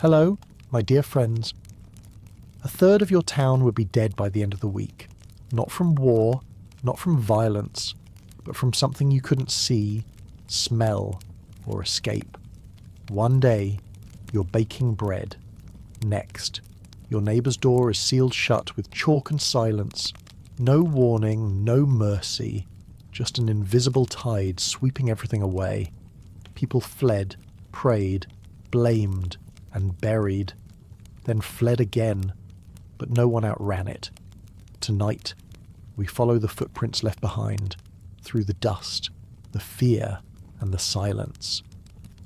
Hello, my dear friends. A third of your town would be dead by the end of the week. Not from war, not from violence, but from something you couldn't see, smell, or escape. One day, you're baking bread. Next, your neighbour's door is sealed shut with chalk and silence. No warning, no mercy, just an invisible tide sweeping everything away. People fled, prayed, blamed, and buried, then fled again, but no one outran it. Tonight, we follow the footprints left behind, through the dust, the fear, and the silence.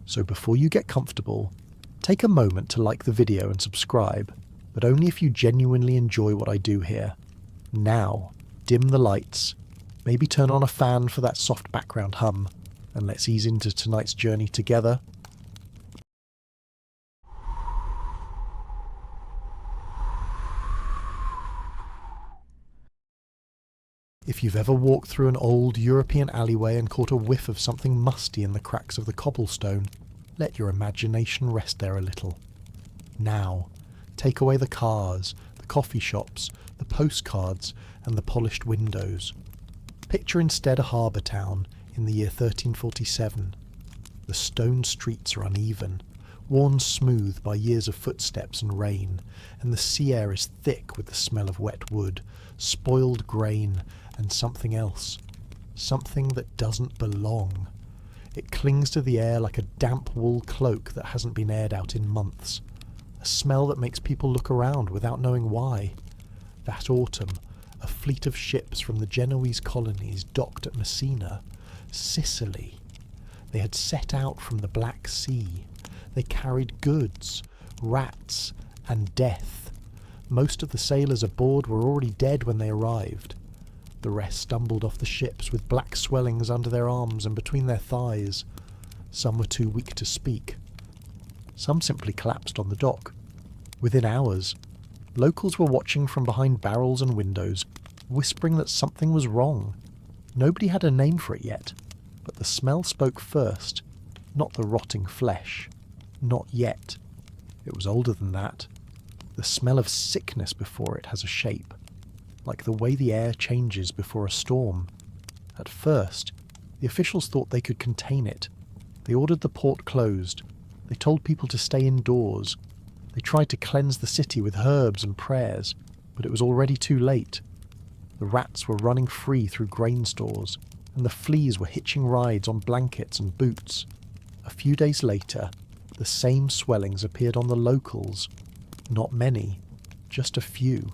So before you get comfortable, take a moment to like the video and subscribe, but only if you genuinely enjoy what I do here. Now, dim the lights, maybe turn on a fan for that soft background hum, and let's ease into tonight's journey together. If you've ever walked through an old European alleyway and caught a whiff of something musty in the cracks of the cobblestone, let your imagination rest there a little. Now, take away the cars, the coffee shops, the postcards, and the polished windows. Picture instead a harbour town in the year 1347. The stone streets are uneven, worn smooth by years of footsteps and rain, and the sea air is thick with the smell of wet wood, spoiled grain, and something else. Something that doesn't belong. It clings to the air like a damp wool cloak that hasn't been aired out in months. A smell that makes people look around without knowing why. That autumn, a fleet of ships from the Genoese colonies docked at Messina, Sicily. They had set out from the Black Sea. They carried goods, rats, and death. Most of the sailors aboard were already dead when they arrived. The rest stumbled off the ships with black swellings under their arms and between their thighs. Some were too weak to speak. Some simply collapsed on the dock. Within hours, locals were watching from behind barrels and windows, whispering that something was wrong. Nobody had a name for it yet, but the smell spoke first, not the rotting flesh. Not yet. It was older than that. The smell of sickness before it has a shape, like the way the air changes before a storm. At first, the officials thought they could contain it. They ordered the port closed. They told people to stay indoors. They tried to cleanse the city with herbs and prayers, but it was already too late. The rats were running free through grain stores, and the fleas were hitching rides on blankets and boots. A few days later, the same swellings appeared on the locals. Not many, just a few,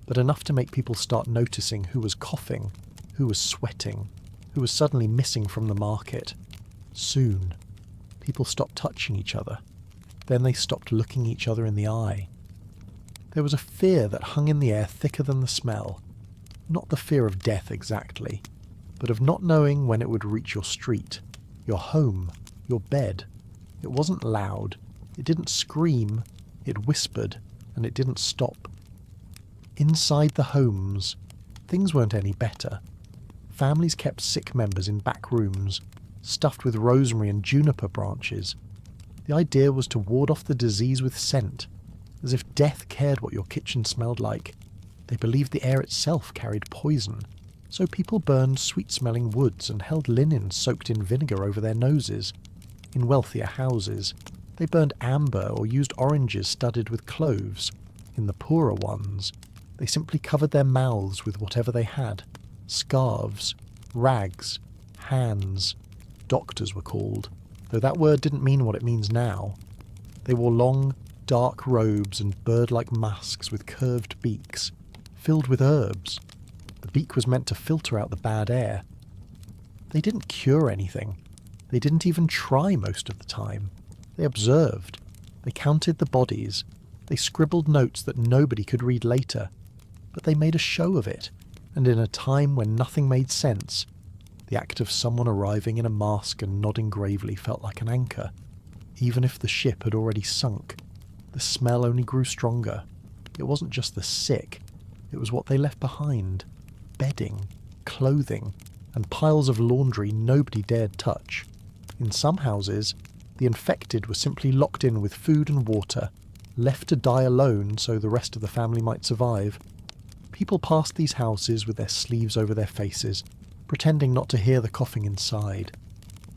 but enough to make people start noticing who was coughing, who was sweating, who was suddenly missing from the market. Soon, people stopped touching each other. Then they stopped looking each other in the eye. There was a fear that hung in the air thicker than the smell. Not the fear of death exactly, but of not knowing when it would reach your street, your home, your bed. It wasn't loud, it didn't scream, it whispered, and it didn't stop. Inside the homes, things weren't any better. Families kept sick members in back rooms, stuffed with rosemary and juniper branches. The idea was to ward off the disease with scent, as if death cared what your kitchen smelled like. They believed the air itself carried poison, so people burned sweet-smelling woods and held linen soaked in vinegar over their noses. In wealthier houses, they burned amber or used oranges studded with cloves. In the poorer ones, they simply covered their mouths with whatever they had. Scarves, rags, hands. Doctors were called, though that word didn't mean what it means now. They wore long, dark robes and bird-like masks with curved beaks, filled with herbs. The beak was meant to filter out the bad air. They didn't cure anything. They didn't even try most of the time. They observed. They counted the bodies. They scribbled notes that nobody could read later. But they made a show of it, and in a time when nothing made sense, the act of someone arriving in a mask and nodding gravely felt like an anchor. Even if the ship had already sunk, the smell only grew stronger. It wasn't just the sick, it was what they left behind. Bedding, clothing, and piles of laundry nobody dared touch. In some houses, The infected were simply locked in with food and water, left to die alone so the rest of the family might survive. People passed these houses with their sleeves over their faces, pretending not to hear the coughing inside.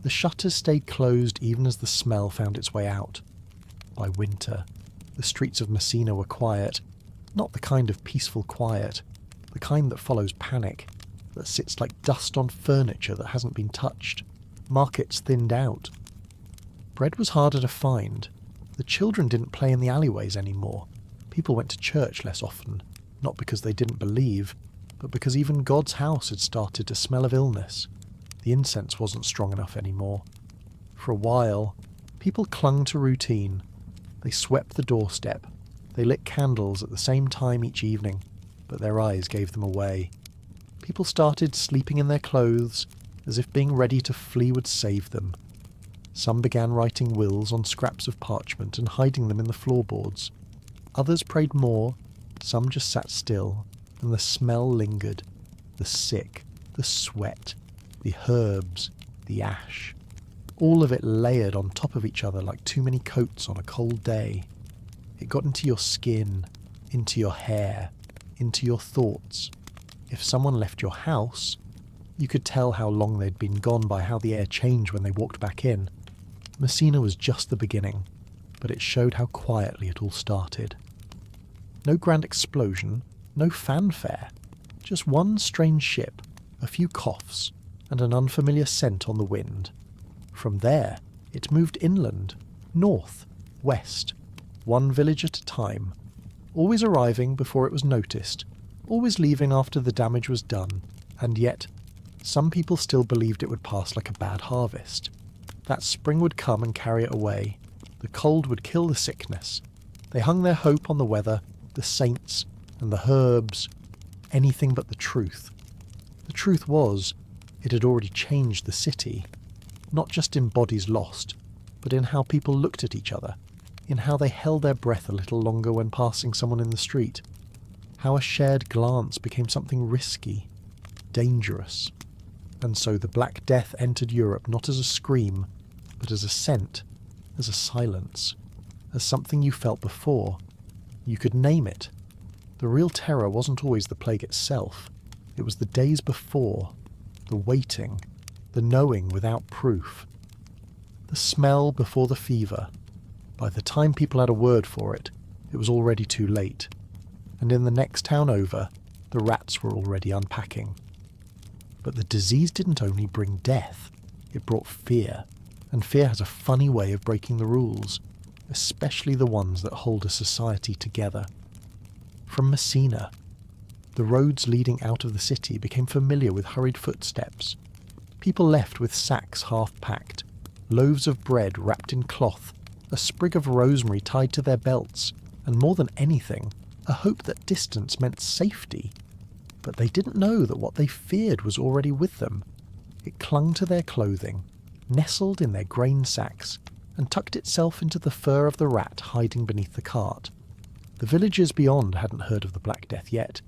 The shutters stayed closed even as the smell found its way out. By winter, the streets of Messina were quiet, not the kind of peaceful quiet, the kind that follows panic, that sits like dust on furniture that hasn't been touched. Markets thinned out. Bread was harder to find. The children didn't play in the alleyways anymore. People went to church less often, not because they didn't believe, but because even God's house had started to smell of illness. The incense wasn't strong enough anymore. For a while, people clung to routine. They swept the doorstep. They lit candles at the same time each evening, but their eyes gave them away. People started sleeping in their clothes, as if being ready to flee would save them. Some began writing wills on scraps of parchment and hiding them in the floorboards. Others prayed more, some just sat still, and the smell lingered. The sick, the sweat, the herbs, the ash. All of it layered on top of each other like too many coats on a cold day. It got into your skin, into your hair, into your thoughts. If someone left your house, you could tell how long they'd been gone by how the air changed when they walked back in. Messina was just the beginning, but it showed how quietly it all started. No grand explosion, no fanfare, just one strange ship, a few coughs, and an unfamiliar scent on the wind. From there, it moved inland, north, west, one village at a time, always arriving before it was noticed, always leaving after the damage was done, and yet, some people still believed it would pass like a bad harvest. That spring would come and carry it away. The cold would kill the sickness. They hung their hope on the weather, the saints, and the herbs, anything but the truth. The truth was, it had already changed the city, not just in bodies lost, but in how people looked at each other, in how they held their breath a little longer when passing someone in the street, how a shared glance became something risky, dangerous. And so the Black Death entered Europe not as a scream, but as a scent, as a silence, as something you felt before. You could name it. The real terror wasn't always the plague itself. It was the days before, the waiting, the knowing without proof. The smell before the fever. By the time people had a word for it, it was already too late. And in the next town over, the rats were already unpacking. But the disease didn't only bring death, it brought fear. And fear has a funny way of breaking the rules, especially the ones that hold a society together. From Messina, the roads leading out of the city became familiar with hurried footsteps. People left with sacks half-packed, loaves of bread wrapped in cloth, a sprig of rosemary tied to their belts, and more than anything, a hope that distance meant safety. But they didn't know that what they feared was already with them. It clung to their clothing, nestled in their grain sacks, and tucked itself into the fur of the rat hiding beneath the cart. The villagers beyond hadn't heard of the Black Death yet,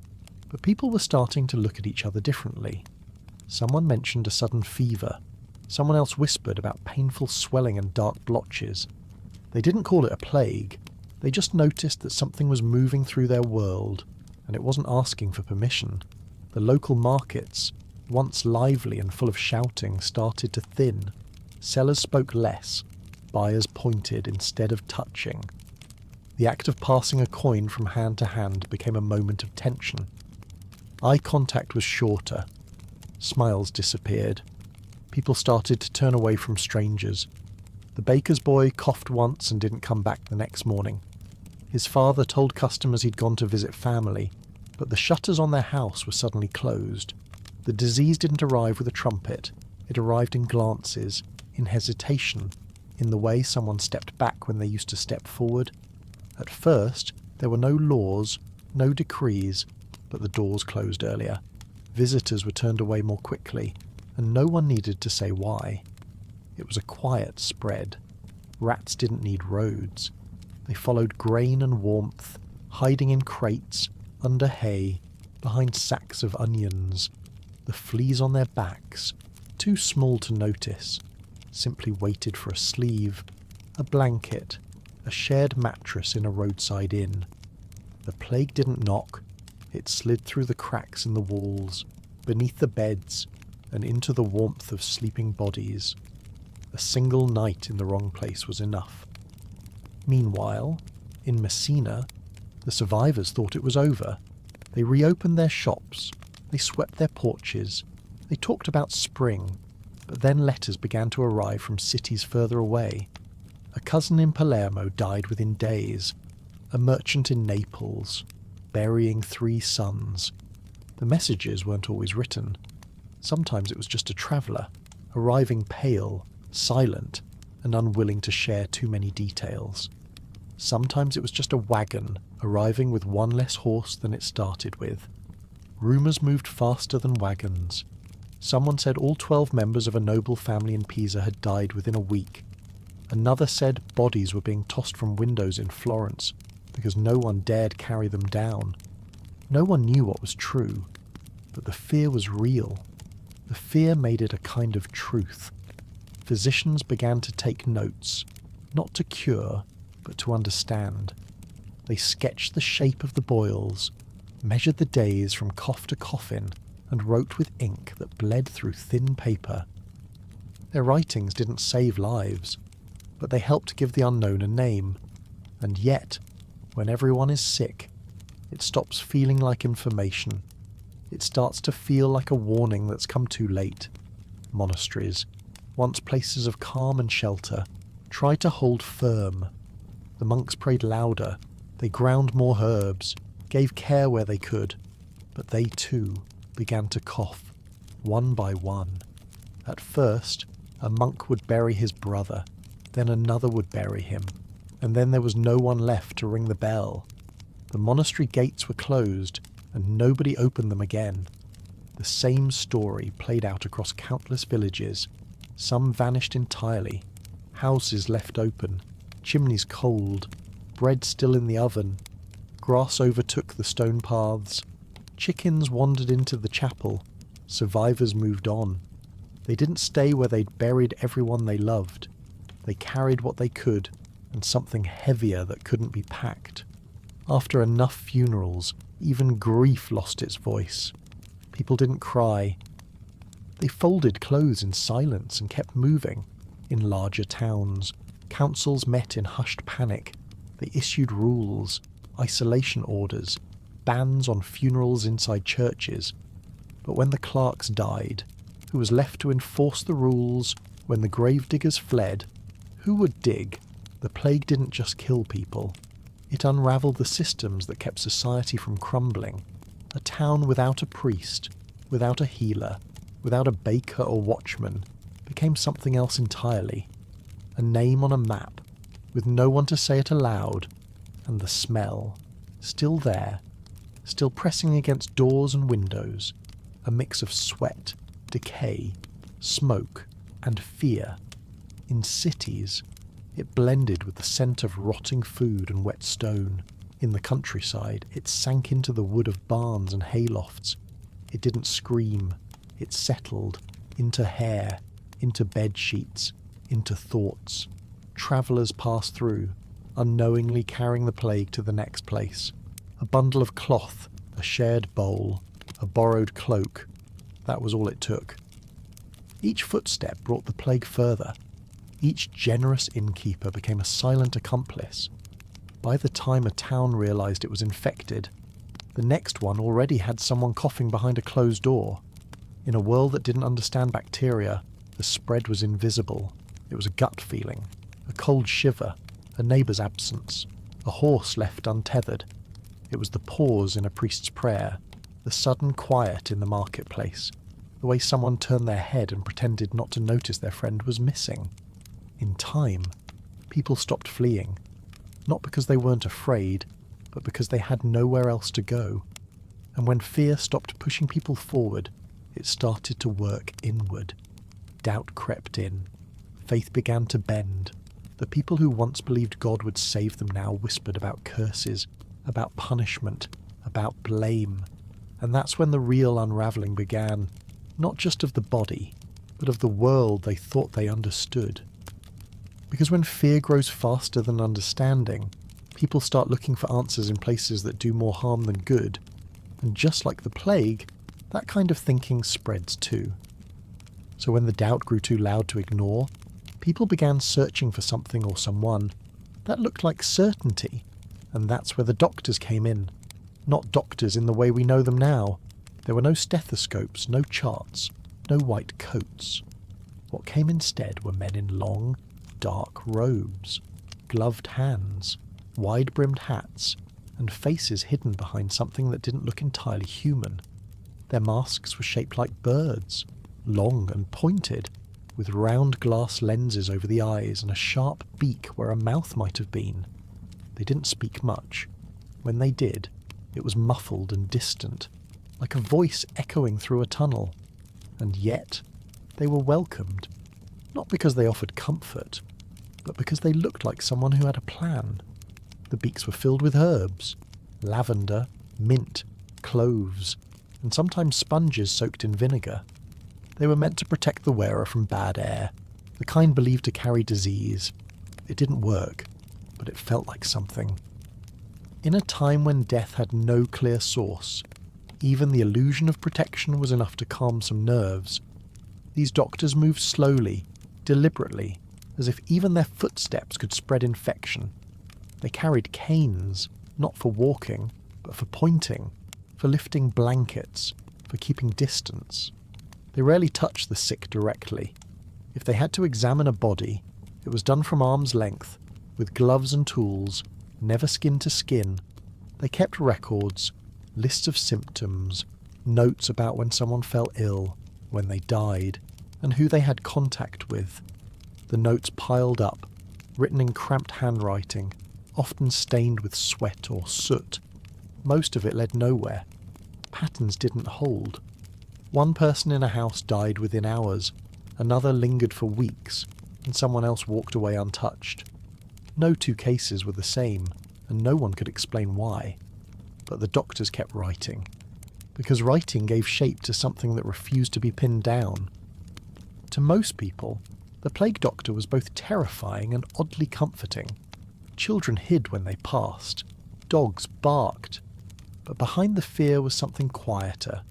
but people were starting to look at each other differently. Someone mentioned a sudden fever. Someone else whispered about painful swelling and dark blotches. They didn't call it a plague. They just noticed that something was moving through their world, and it wasn't asking for permission. The local markets, once lively and full of shouting, started to thin. Sellers spoke less. Buyers pointed instead of touching. The act of passing a coin from hand to hand became a moment of tension. Eye contact was shorter. Smiles disappeared. People started to turn away from strangers. The baker's boy coughed once and didn't come back the next morning. His father told customers he'd gone to visit family, but the shutters on their house were suddenly closed. The disease didn't arrive with a trumpet. It arrived in glances, in hesitation, in the way someone stepped back when they used to step forward. At first, there were no laws, no decrees, but the doors closed earlier. Visitors were turned away more quickly, and no one needed to say why. It was a quiet spread. Rats didn't need roads. They followed grain and warmth, hiding in crates, under hay, behind sacks of onions. The fleas on their backs, too small to notice, simply waited for a sleeve, A blanket, a shared mattress in a roadside inn. The plague didn't knock. It slid through the cracks in the walls, beneath the beds, and into the warmth of sleeping bodies. A single night in the wrong place was enough. Meanwhile, in Messina, the survivors thought it was over. They reopened their shops, they swept their porches, they talked about spring, but then letters began to arrive from cities further away. A cousin in Palermo died within days, a merchant in Naples, burying 3 sons. The messages weren't always written. Sometimes it was just a traveller, arriving pale, silent, and unwilling to share too many details. Sometimes it was just a wagon, arriving with 1 less horse than it started with. Rumours moved faster than wagons. Someone said all 12 members of a noble family in Pisa had died within a week. Another said bodies were being tossed from windows in Florence because no one dared carry them down. No one knew what was true, but the fear was real. The fear made it a kind of truth. Physicians began to take notes, not to cure, but to understand. They sketched the shape of the boils, measured the days from cough to coffin, and wrote with ink that bled through thin paper. Their writings didn't save lives, but they helped give the unknown a name. And yet, when everyone is sick, it stops feeling like information. It starts to feel like a warning that's come too late. Monasteries, once places of calm and shelter, tried to hold firm. The monks prayed louder, they ground more herbs, gave care where they could, but they too began to cough, one by one. At first, a monk would bury his brother, then another would bury him, and then there was no one left to ring the bell. The monastery gates were closed, and nobody opened them again. The same story played out across countless villages. Some vanished entirely, houses left open, chimneys cold, bread still in the oven. Grass overtook the stone paths. Chickens wandered into the chapel. Survivors moved on. They didn't stay where they'd buried everyone they loved. They carried what they could, and something heavier that couldn't be packed. After enough funerals, even grief lost its voice. People didn't cry. They folded clothes in silence and kept moving. In larger towns, councils met in hushed panic. They issued rules, isolation orders, bans on funerals inside churches. But when the clerks died, who was left to enforce the rules? When the gravediggers fled, who would dig? The plague didn't just kill people. It unravelled the systems that kept society from crumbling. A town without a priest, without a healer, without a baker or watchman, became something else entirely. A name on a map, with no one to say it aloud, and the smell, still there, still pressing against doors and windows, a mix of sweat, decay, smoke, and fear. In cities, it blended with the scent of rotting food and wet stone. In the countryside, it sank into the wood of barns and haylofts. It didn't scream. It settled into hair, into bed sheets, into thoughts. Travellers passed through, unknowingly carrying the plague to the next place. A bundle of cloth, a shared bowl, a borrowed cloak. That was all it took. Each footstep brought the plague further. Each generous innkeeper became a silent accomplice. By the time a town realised it was infected, the next one already had someone coughing behind a closed door. In a world that didn't understand bacteria, the spread was invisible. It was a gut feeling, a cold shiver, a neighbour's absence, a horse left untethered. It was the pause in a priest's prayer, the sudden quiet in the marketplace, the way someone turned their head and pretended not to notice their friend was missing. In time, people stopped fleeing, not because they weren't afraid, but because they had nowhere else to go. And when fear stopped pushing people forward, it started to work inward. Doubt crept in. Faith began to bend. The people who once believed God would save them now whispered about curses, about punishment, about blame. And that's when the real unravelling began, not just of the body, but of the world they thought they understood. Because when fear grows faster than understanding, people start looking for answers in places that do more harm than good, and just like the plague, that kind of thinking spreads too. So when the doubt grew too loud to ignore, people began searching for something or someone that looked like certainty, and that's where the doctors came in. Not doctors in the way we know them now. There were no stethoscopes, no charts, no white coats. What came instead were men in long, dark robes, gloved hands, wide-brimmed hats, and faces hidden behind something that didn't look entirely human. Their masks were shaped like birds, long and pointed, with round glass lenses over the eyes and a sharp beak where a mouth might have been. They didn't speak much. When they did, it was muffled and distant, like a voice echoing through a tunnel. And yet, they were welcomed, not because they offered comfort, but because they looked like someone who had a plan. The beaks were filled with herbs, lavender, mint, cloves, and sometimes sponges soaked in vinegar. They were meant to protect the wearer from bad air, the kind believed to carry disease. It didn't work, but it felt like something. In a time when death had no clear source, even the illusion of protection was enough to calm some nerves. These doctors moved slowly, deliberately, as if even their footsteps could spread infection. They carried canes, not for walking, but for pointing, for lifting blankets, for keeping distance. They rarely touched the sick directly. If they had to examine a body, it was done from arm's length, with gloves and tools, never skin to skin. They kept records, lists of symptoms, notes about when someone fell ill, when they died, and who they had contact with. The notes piled up, written in cramped handwriting, often stained with sweat or soot. Most of it led nowhere. Patterns didn't hold. One person in a house died within hours, another lingered for weeks, and someone else walked away untouched. No two cases were the same, and no one could explain why. But the doctors kept writing, because writing gave shape to something that refused to be pinned down. To most people, the plague doctor was both terrifying and oddly comforting. Children hid when they passed. Dogs barked. But behind the fear was something quieter,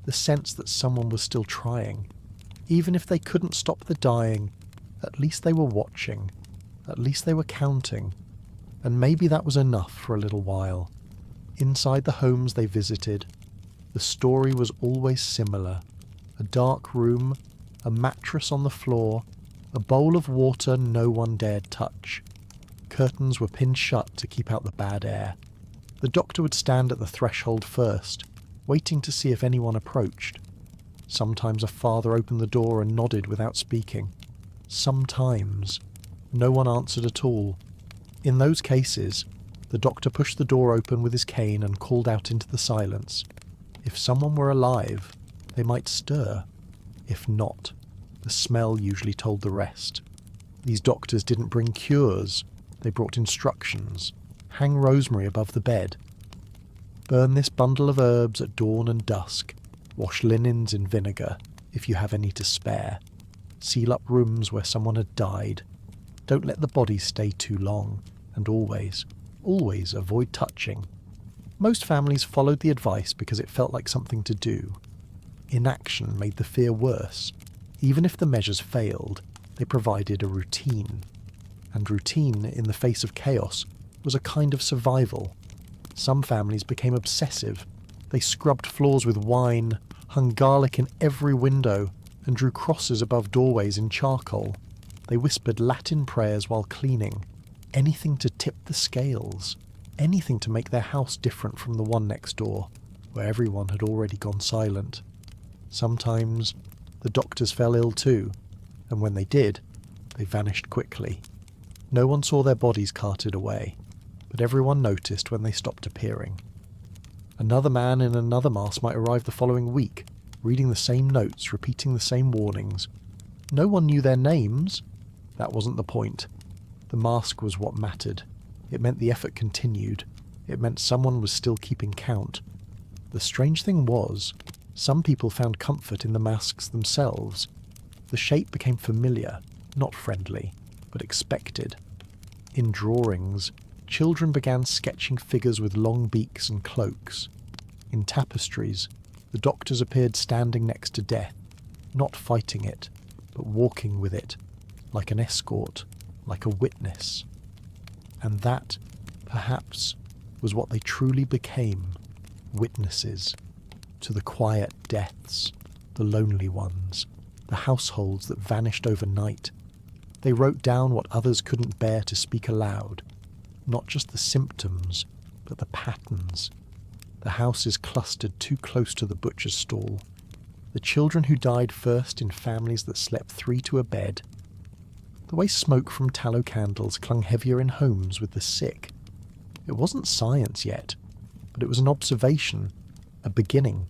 the sense that someone was still trying. Even if they couldn't stop the dying, at least they were watching. At least they were counting. And maybe that was enough for a little while. Inside the homes they visited, the story was always similar. A dark room, a mattress on the floor, a bowl of water no one dared touch. Curtains were pinned shut to keep out the bad air. The doctor would stand at the threshold first, waiting to see if anyone approached. Sometimes a father opened the door and nodded without speaking. Sometimes no one answered at all. In those cases, the doctor pushed the door open with his cane and called out into the silence. If someone were alive, they might stir. If not, the smell usually told the rest. These doctors didn't bring cures, they brought instructions. Hang rosemary above the bed. Burn this bundle of herbs at dawn and dusk. Wash linens in vinegar, if you have any to spare. Seal up rooms where someone had died. Don't let the bodies stay too long, and always, always avoid touching. Most families followed the advice because it felt like something to do. Inaction made the fear worse. Even if the measures failed, they provided a routine. And routine, in the face of chaos, was a kind of survival. Some families became obsessive. They scrubbed floors with wine, hung garlic in every window, and drew crosses above doorways in charcoal. They whispered Latin prayers while cleaning. Anything to tip the scales. Anything to make their house different from the one next door, where everyone had already gone silent. Sometimes the doctors fell ill too, and when they did, they vanished quickly. No one saw their bodies carted away, but everyone noticed when they stopped appearing. Another man in another mask might arrive the following week, reading the same notes, repeating the same warnings. No one knew their names. That wasn't the point. The mask was what mattered. It meant the effort continued. It meant someone was still keeping count. The strange thing was, some people found comfort in the masks themselves. The shape became familiar, not friendly, but expected. In drawings, children began sketching figures with long beaks and cloaks. In tapestries, the doctors appeared standing next to death, not fighting it, but walking with it, like an escort, like a witness. And that, perhaps, was what they truly became, witnesses, to the quiet deaths, the lonely ones, the households that vanished overnight. They wrote down what others couldn't bear to speak aloud, not just the symptoms, but the patterns. The houses clustered too close to the butcher's stall. The children who died first in families that slept 3 to a bed. The way smoke from tallow candles clung heavier in homes with the sick. It wasn't science yet, but it was an observation, a beginning.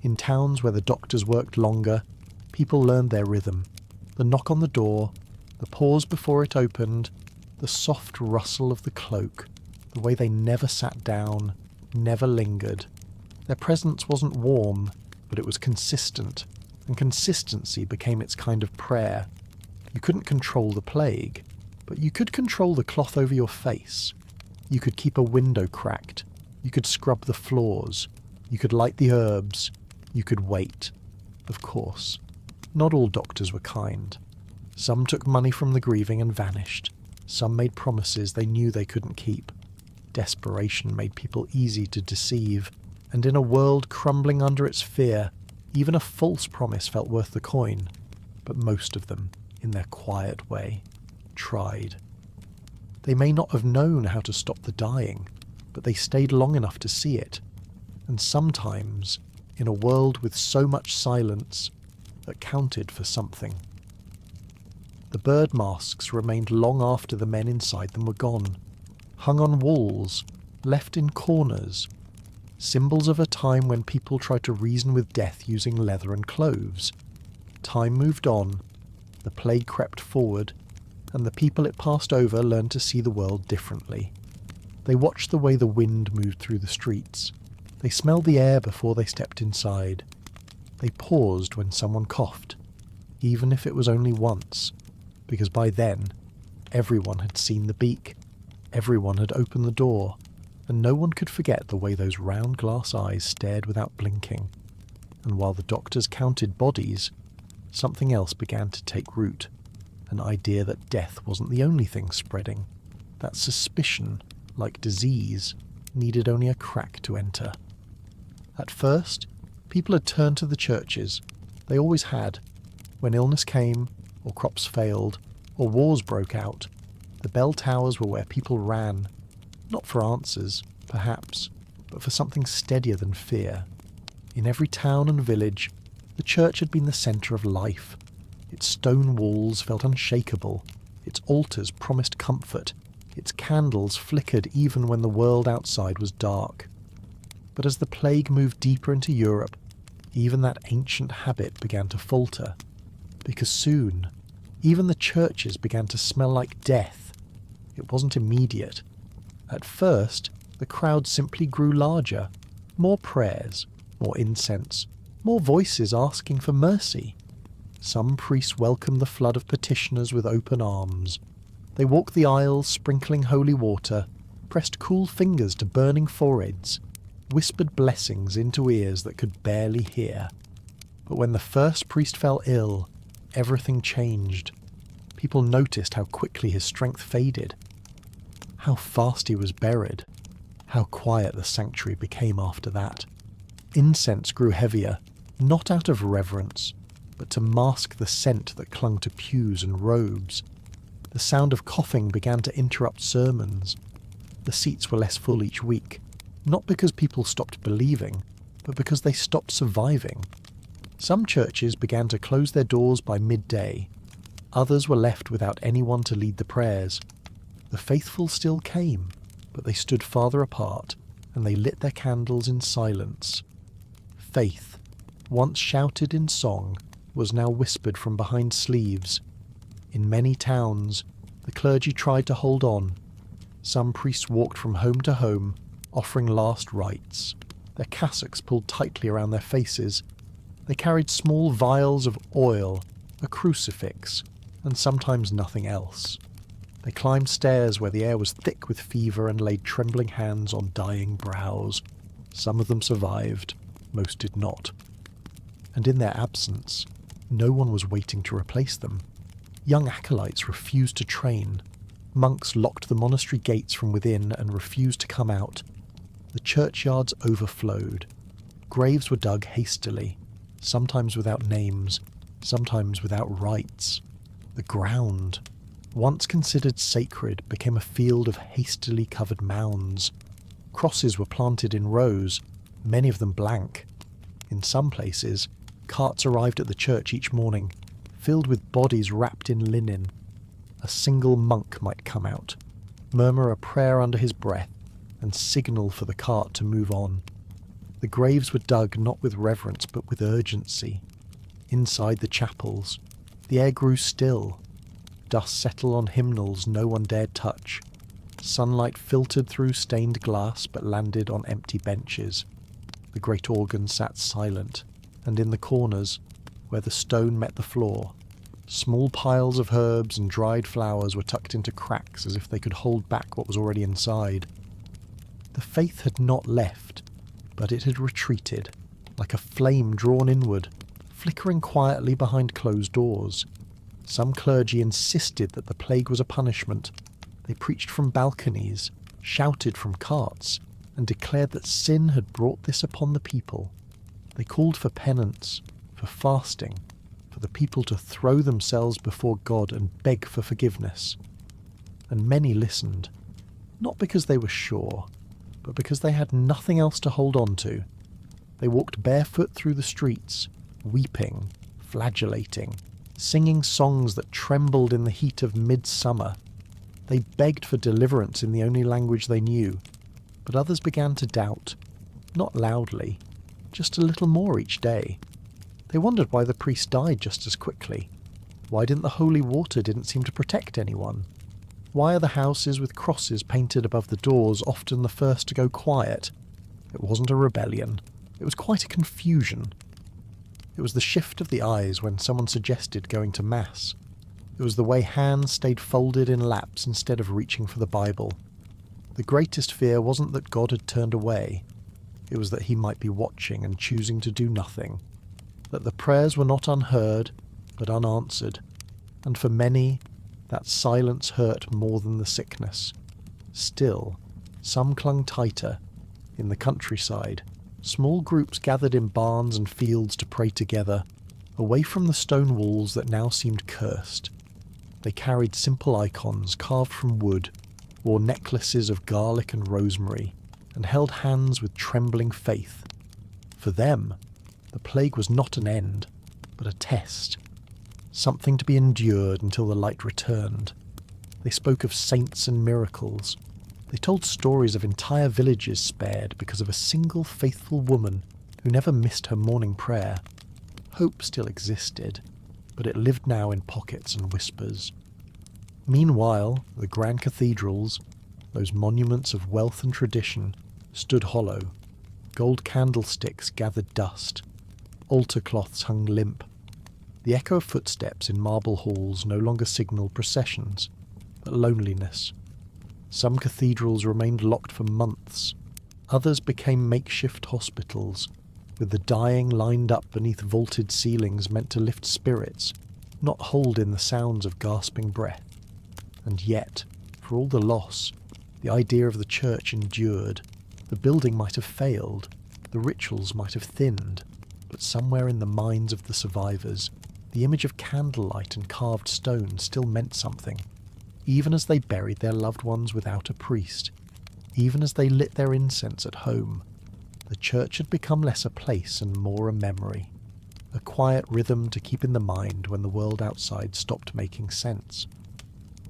In towns where the doctors worked longer, people learned their rhythm. The knock on the door, the pause before it opened, the soft rustle of the cloak, the way they never sat down, never lingered. Their presence wasn't warm, but it was consistent, and consistency became its kind of prayer. You couldn't control the plague, but you could control the cloth over your face. You could keep a window cracked. You could scrub the floors. You could light the herbs. You could wait. Of course, not all doctors were kind. Some took money from the grieving and vanished. Some made promises they knew they couldn't keep. Desperation made people easy to deceive, and in a world crumbling under its fear, even a false promise felt worth the coin. But most of them, in their quiet way, tried. They may not have known how to stop the dying, but they stayed long enough to see it. And sometimes, in a world with so much silence, that counted for something. The bird masks remained long after the men inside them were gone, hung on walls, left in corners, symbols of a time when people tried to reason with death using leather and cloves. Time moved on, the plague crept forward, and the people it passed over learned to see the world differently. They watched the way the wind moved through the streets. They smelled the air before they stepped inside. They paused when someone coughed, even if it was only once, because by then, everyone had seen the beak, everyone had opened the door, and no one could forget the way those round glass eyes stared without blinking. And while the doctors counted bodies, something else began to take root, an idea that death wasn't the only thing spreading, that suspicion, like disease, needed only a crack to enter. At first, people had turned to the churches. They always had. When illness came, or crops failed, or wars broke out, the bell towers were where people ran, not for answers, perhaps, but for something steadier than fear. In every town and village, the church had been the centre of life. Its stone walls felt unshakable, its altars promised comfort, its candles flickered even when the world outside was dark. But as the plague moved deeper into Europe, even that ancient habit began to falter, because soon, even the churches began to smell like death. It wasn't immediate. At first, the crowd simply grew larger. More prayers, more incense, more voices asking for mercy. Some priests welcomed the flood of petitioners with open arms. They walked the aisles sprinkling holy water, pressed cool fingers to burning foreheads, whispered blessings into ears that could barely hear. But when the first priest fell ill, everything changed. People noticed how quickly his strength faded, how fast he was buried, how quiet the sanctuary became after that. Incense grew heavier, not out of reverence, but to mask the scent that clung to pews and robes. The sound of coughing began to interrupt sermons. The seats were less full each week, not because people stopped believing, but because they stopped surviving. Some churches began to close their doors by midday. Others were left without anyone to lead the prayers. The faithful still came, but they stood farther apart, and they lit their candles in silence. Faith, once shouted in song, was now whispered from behind sleeves. In many towns, the clergy tried to hold on. Some priests walked from home to home, offering last rites, their cassocks pulled tightly around their faces. They carried small vials of oil, a crucifix, and sometimes nothing else. They climbed stairs where the air was thick with fever and laid trembling hands on dying brows. Some of them survived, most did not. And in their absence, no one was waiting to replace them. Young acolytes refused to train. Monks locked the monastery gates from within and refused to come out. The churchyards overflowed. Graves were dug hastily, sometimes without names, sometimes without rites. The ground, once considered sacred, became a field of hastily covered mounds. Crosses were planted in rows, many of them blank. In some places, carts arrived at the church each morning, filled with bodies wrapped in linen. A single monk might come out, murmur a prayer under his breath, and signal for the cart to move on. The graves were dug not with reverence but with urgency. Inside the chapels, the air grew still. Dust settled on hymnals no one dared touch. Sunlight filtered through stained glass but landed on empty benches. The great organ sat silent, and in the corners, where the stone met the floor, small piles of herbs and dried flowers were tucked into cracks as if they could hold back what was already inside. The faith had not left, but it had retreated, like a flame drawn inward, flickering quietly behind closed doors. Some clergy insisted that the plague was a punishment. They preached from balconies, shouted from carts, and declared that sin had brought this upon the people. They called for penance, for fasting, for the people to throw themselves before God and beg for forgiveness. And many listened, not because they were sure, but because they had nothing else to hold on to. They walked barefoot through the streets, weeping, flagellating, singing songs that trembled in the heat of midsummer. They begged for deliverance in the only language they knew, but others began to doubt, not loudly, just a little more each day. They wondered why the priest died just as quickly. Why the holy water didn't seem to protect anyone? Why are the houses with crosses painted above the doors often the first to go quiet? It wasn't a rebellion. It was quite a confusion. It was the shift of the eyes when someone suggested going to Mass. It was the way hands stayed folded in laps instead of reaching for the Bible. The greatest fear wasn't that God had turned away. It was that he might be watching and choosing to do nothing. That the prayers were not unheard, but unanswered. And for many, that silence hurt more than the sickness. Still, some clung tighter. In the countryside, small groups gathered in barns and fields to pray together, away from the stone walls that now seemed cursed. They carried simple icons carved from wood, wore necklaces of garlic and rosemary, and held hands with trembling faith. For them, the plague was not an end, but a test. Something to be endured until the light returned. They spoke of saints and miracles. They told stories of entire villages spared because of a single faithful woman who never missed her morning prayer. Hope still existed, but it lived now in pockets and whispers. Meanwhile, the grand cathedrals, those monuments of wealth and tradition, stood hollow. Gold candlesticks gathered dust. Altar cloths hung limp. The echo of footsteps in marble halls no longer signalled processions, but loneliness. Some cathedrals remained locked for months. Others became makeshift hospitals, with the dying lined up beneath vaulted ceilings meant to lift spirits, not hold in the sounds of gasping breath. And yet, for all the loss, the idea of the church endured. The building might have failed, the rituals might have thinned, but somewhere in the minds of the survivors, the image of candlelight and carved stone still meant something, even as they buried their loved ones without a priest, even as they lit their incense at home. The church had become less a place and more a memory, a quiet rhythm to keep in the mind when the world outside stopped making sense.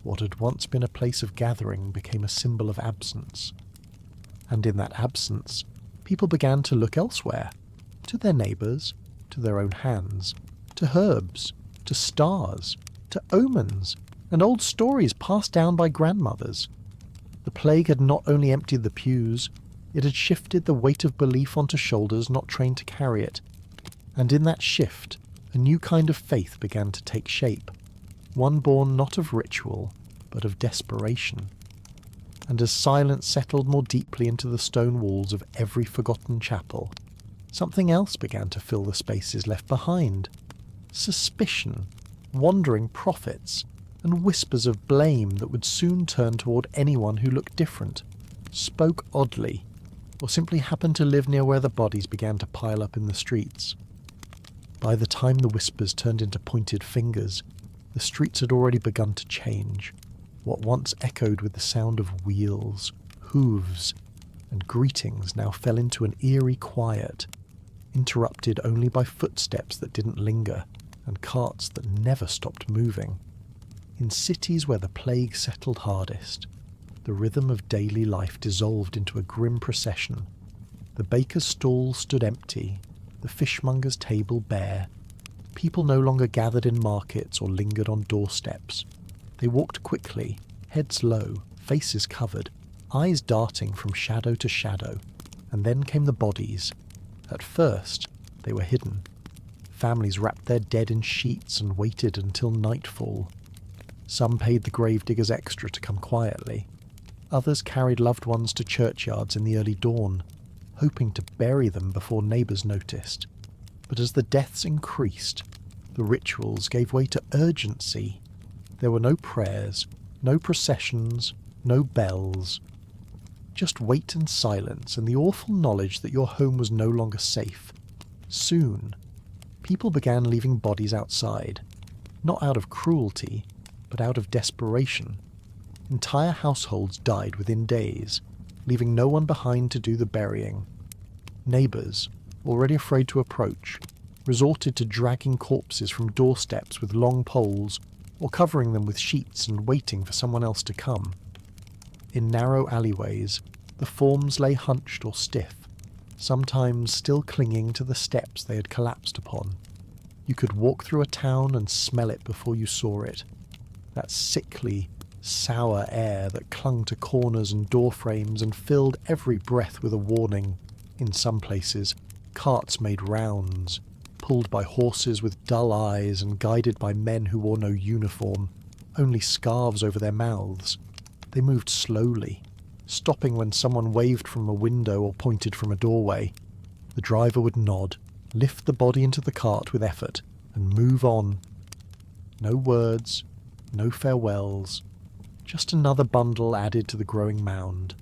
What had once been a place of gathering became a symbol of absence. And in that absence, people began to look elsewhere, to their neighbours, to their own hands, to herbs, to stars, to omens, and old stories passed down by grandmothers. The plague had not only emptied the pews, it had shifted the weight of belief onto shoulders not trained to carry it. And in that shift, a new kind of faith began to take shape, one born not of ritual, but of desperation. And as silence settled more deeply into the stone walls of every forgotten chapel, something else began to fill the spaces left behind. Suspicion, wandering prophets, and whispers of blame that would soon turn toward anyone who looked different, spoke oddly, or simply happened to live near where the bodies began to pile up in the streets. By the time the whispers turned into pointed fingers, the streets had already begun to change. What once echoed with the sound of wheels, hooves, and greetings now fell into an eerie quiet, interrupted only by footsteps that didn't linger and carts that never stopped moving. In cities where the plague settled hardest, the rhythm of daily life dissolved into a grim procession. The baker's stall stood empty, the fishmonger's table bare. People no longer gathered in markets or lingered on doorsteps. They walked quickly, heads low, faces covered, eyes darting from shadow to shadow, and then came the bodies. At first, they were hidden. Families wrapped their dead in sheets and waited until nightfall. Some paid the gravediggers extra to come quietly. Others carried loved ones to churchyards in the early dawn, hoping to bury them before neighbours noticed. But as the deaths increased, the rituals gave way to urgency. There were no prayers, no processions, no bells. Just wait and silence and the awful knowledge that your home was no longer safe. Soon, people began leaving bodies outside, not out of cruelty, but out of desperation. Entire households died within days, leaving no one behind to do the burying. Neighbours, already afraid to approach, resorted to dragging corpses from doorsteps with long poles or covering them with sheets and waiting for someone else to come. In narrow alleyways, the forms lay hunched or stiff, sometimes still clinging to the steps they had collapsed upon. You could walk through a town and smell it before you saw it. That sickly, sour air that clung to corners and door frames and filled every breath with a warning. In some places, carts made rounds, pulled by horses with dull eyes and guided by men who wore no uniform, only scarves over their mouths. They moved slowly, stopping when someone waved from a window or pointed from a doorway. The driver would nod, lift the body into the cart with effort, and move on. No words, no farewells, just another bundle added to the growing mound.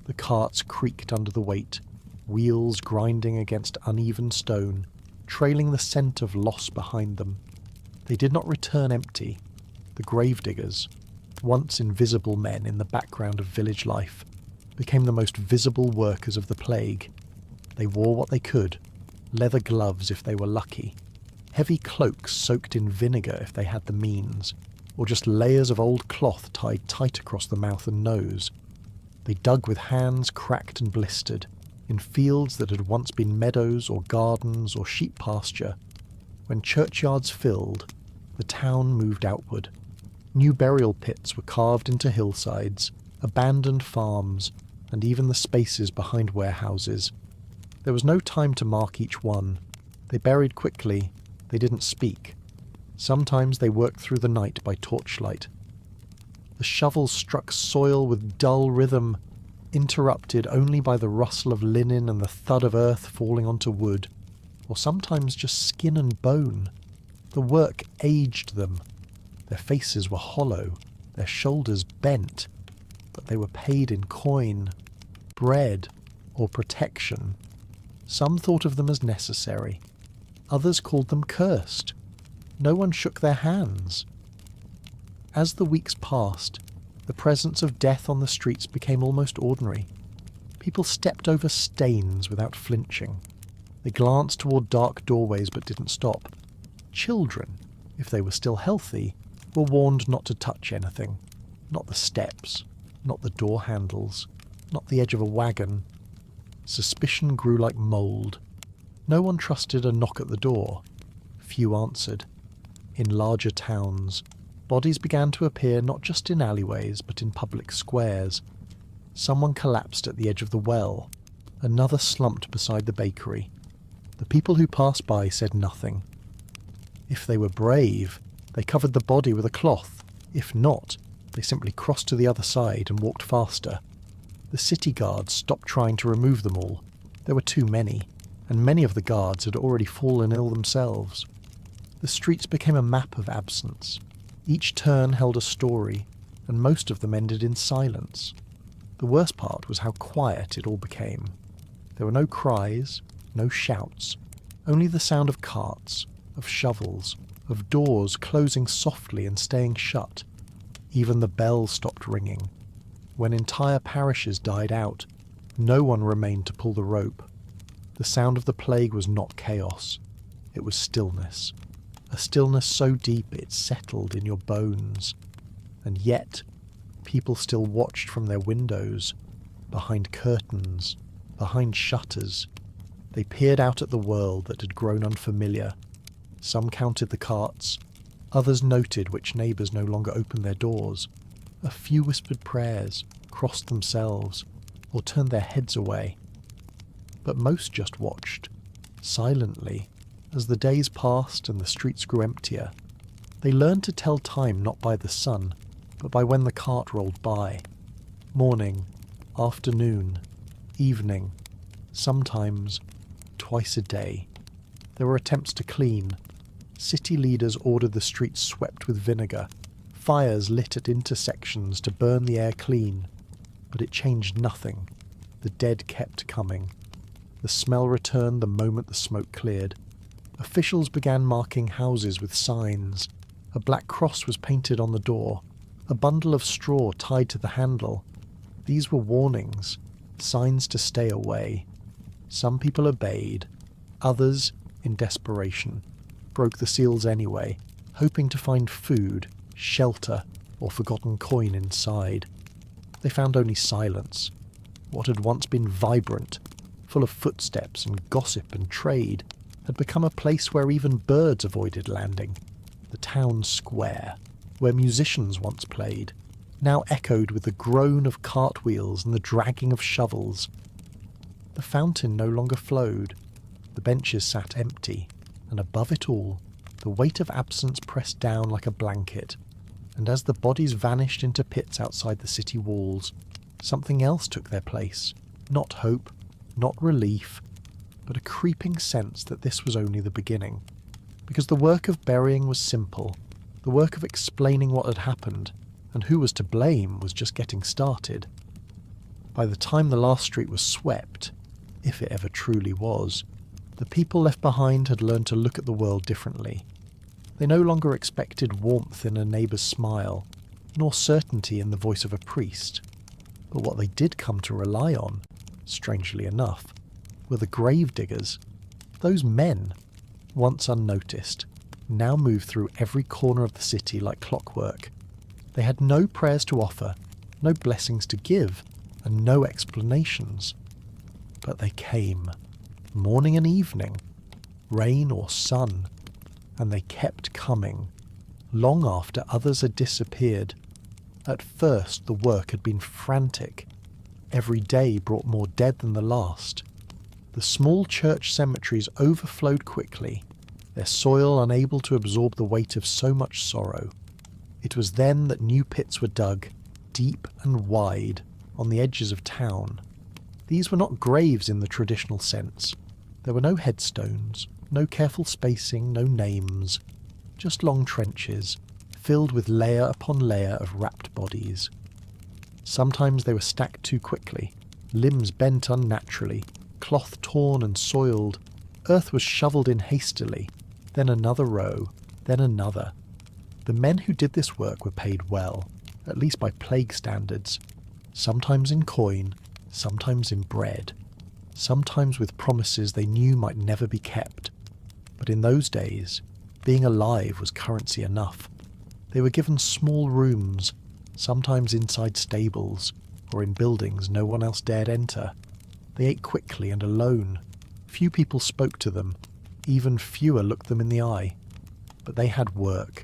The carts creaked under the weight, wheels grinding against uneven stone, trailing the scent of loss behind them. They did not return empty. The gravediggers, once invisible men in the background of village life, became the most visible workers of the plague. They wore what they could, leather gloves if they were lucky, heavy cloaks soaked in vinegar if they had the means, or just layers of old cloth tied tight across the mouth and nose. They dug with hands cracked and blistered, in fields that had once been meadows or gardens or sheep pasture. When churchyards filled, the town moved outward. New burial pits were carved into hillsides, abandoned farms, and even the spaces behind warehouses. There was no time to mark each one. They buried quickly. They didn't speak. Sometimes they worked through the night by torchlight. The shovels struck soil with dull rhythm, interrupted only by the rustle of linen and the thud of earth falling onto wood, or sometimes just skin and bone. The work aged them. Their faces were hollow, their shoulders bent, but they were paid in coin, bread, or protection. Some thought of them as necessary. Others called them cursed. No one shook their hands. As the weeks passed, the presence of death on the streets became almost ordinary. People stepped over stains without flinching. They glanced toward dark doorways but didn't stop. Children, if they were still healthy, were warned not to touch anything. Not the steps, not the door handles, not the edge of a wagon. Suspicion grew like mould. No one trusted a knock at the door. Few answered. In larger towns, bodies began to appear not just in alleyways but in public squares. Someone collapsed at the edge of the well. Another slumped beside the bakery. The people who passed by said nothing. If they were brave, they covered the body with a cloth. If not, They simply crossed to the other side and walked faster. The city guards stopped trying to remove them all. There were too many, and many of the guards had already fallen ill themselves. The streets became a map of absence. Each turn held a story, and most of them ended in silence. The worst part was how quiet it all became. There were no cries, no shouts, only the sound of carts, of shovels, of doors closing softly and staying shut. Even the bells stopped ringing. When entire parishes died out, no one remained to pull the rope. The sound of the plague was not chaos. It was stillness. A stillness so deep it settled in your bones. And yet, people still watched from their windows, behind curtains, behind shutters. They peered out at the world that had grown unfamiliar. Some counted the carts. Others noted which neighbours no longer opened their doors. A few whispered prayers, crossed themselves, or turned their heads away. But most just watched, silently, as the days passed and the streets grew emptier. They learned to tell time not by the sun, but by when the cart rolled by. Morning, afternoon, evening, sometimes twice a day. There were attempts to clean. City leaders ordered the streets swept with vinegar, fires lit at intersections to burn the air clean. But it changed nothing. The dead kept coming. The smell returned the moment the smoke cleared. Officials began marking houses with signs. A black cross was painted on the door, a bundle of straw tied to the handle. These were warnings, signs to stay away. Some people obeyed. Others, in desperation, broke the seals anyway, hoping to find food, shelter, or forgotten coin inside. They found only silence. What had once been vibrant, full of footsteps and gossip and trade, had become a place where even birds avoided landing. The town square, where musicians once played, now echoed with the groan of cartwheels and the dragging of shovels. The fountain no longer flowed. The benches sat empty, and above it all, the weight of absence pressed down like a blanket. And as the bodies vanished into pits outside the city walls, something else took their place. Not hope, not relief, but a creeping sense that this was only the beginning. Because the work of burying was simple. The work of explaining what had happened, and who was to blame, was just getting started. By the time the last street was swept, if it ever truly was, the people left behind had learned to look at the world differently. They no longer expected warmth in a neighbour's smile, nor certainty in the voice of a priest. But what they did come to rely on, strangely enough, were the grave diggers. Those men, once unnoticed, now moved through every corner of the city like clockwork. They had no prayers to offer, no blessings to give, and no explanations. But they came, morning and evening, rain or sun, and they kept coming, long after others had disappeared. At first the work had been frantic. Every day brought more dead than the last. The small church cemeteries overflowed quickly, their soil unable to absorb the weight of so much sorrow. It was then that new pits were dug, deep and wide, on the edges of town. These were not graves in the traditional sense. There were no headstones, no careful spacing, no names, just long trenches, filled with layer upon layer of wrapped bodies. Sometimes they were stacked too quickly, limbs bent unnaturally, cloth torn and soiled. Earth was shovelled in hastily, then another row, then another. The men who did this work were paid well, at least by plague standards, sometimes in coin, sometimes in bread, sometimes with promises they knew might never be kept. But in those days, being alive was currency enough. They were given small rooms, sometimes inside stables, or in buildings no one else dared enter. They ate quickly and alone. Few people spoke to them, even fewer looked them in the eye. But they had work,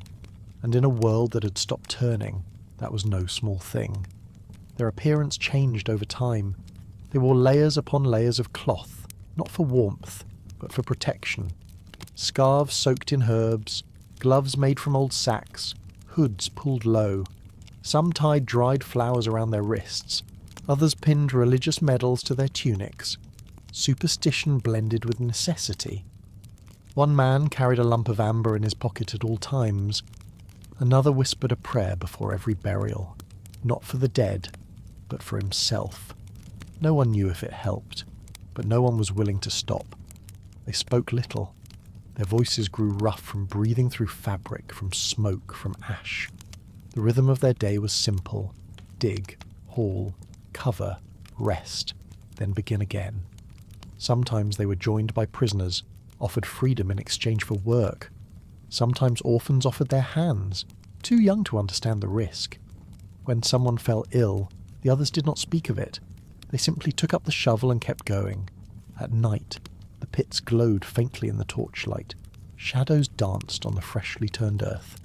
and in a world that had stopped turning, that was no small thing. Their appearance changed over time. They wore layers upon layers of cloth, not for warmth, but for protection. Scarves soaked in herbs, gloves made from old sacks, hoods pulled low. Some tied dried flowers around their wrists, others pinned religious medals to their tunics. Superstition blended with necessity. One man carried a lump of amber in his pocket at all times. Another whispered a prayer before every burial, not for the dead, but for himself. No one knew if it helped, but no one was willing to stop. They spoke little. Their voices grew rough from breathing through fabric, from smoke, from ash. The rhythm of their day was simple: dig, haul, cover, rest, then begin again. Sometimes they were joined by prisoners, offered freedom in exchange for work. Sometimes orphans offered their hands, too young to understand the risk. When someone fell ill, the others did not speak of it. They simply took up the shovel and kept going. At night, the pits glowed faintly in the torchlight. Shadows danced on the freshly turned earth.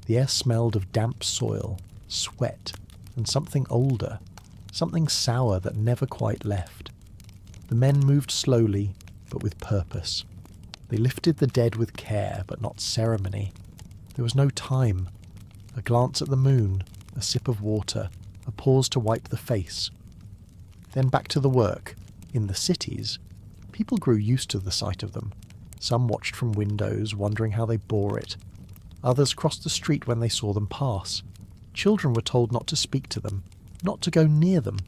The air smelled of damp soil, sweat, and something older, something sour that never quite left. The men moved slowly, but with purpose. They lifted the dead with care, but not ceremony. There was no time. A glance at the moon, a sip of water, a pause to wipe the face. Then back to the work. In the cities, people grew used to the sight of them. Some watched from windows, wondering how they bore it. Others crossed the street when they saw them pass. Children were told not to speak to them, not to go near them.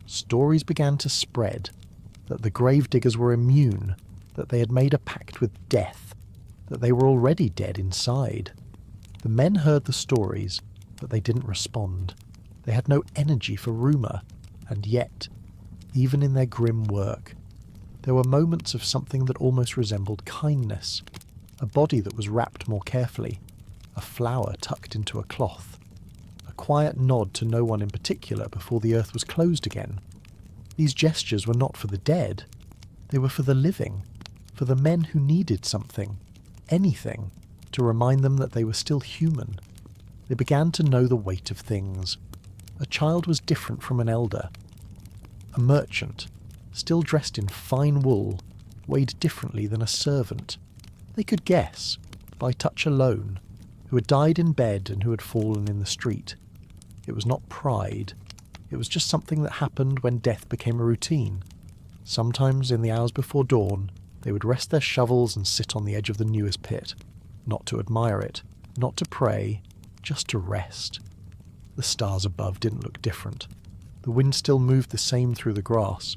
Stories began to spread, that the grave diggers were immune, that they had made a pact with death, that they were already dead inside. The men heard the stories, but they didn't respond. They had no energy for rumour, and yet, even in their grim work, there were moments of something that almost resembled kindness. A body that was wrapped more carefully, a flower tucked into a cloth, a quiet nod to no one in particular before the earth was closed again. These gestures were not for the dead. They were for the living, for the men who needed something, anything, to remind them that they were still human. They began to know the weight of things. A child was different from an elder. A merchant, still dressed in fine wool, weighed differently than a servant. They could guess, by touch alone, who had died in bed and who had fallen in the street. It was not pride. It was just something that happened when death became a routine. Sometimes, in the hours before dawn, they would rest their shovels and sit on the edge of the newest pit, not to admire it, not to pray, just to rest. The stars above didn't look different. The wind still moved the same through the grass,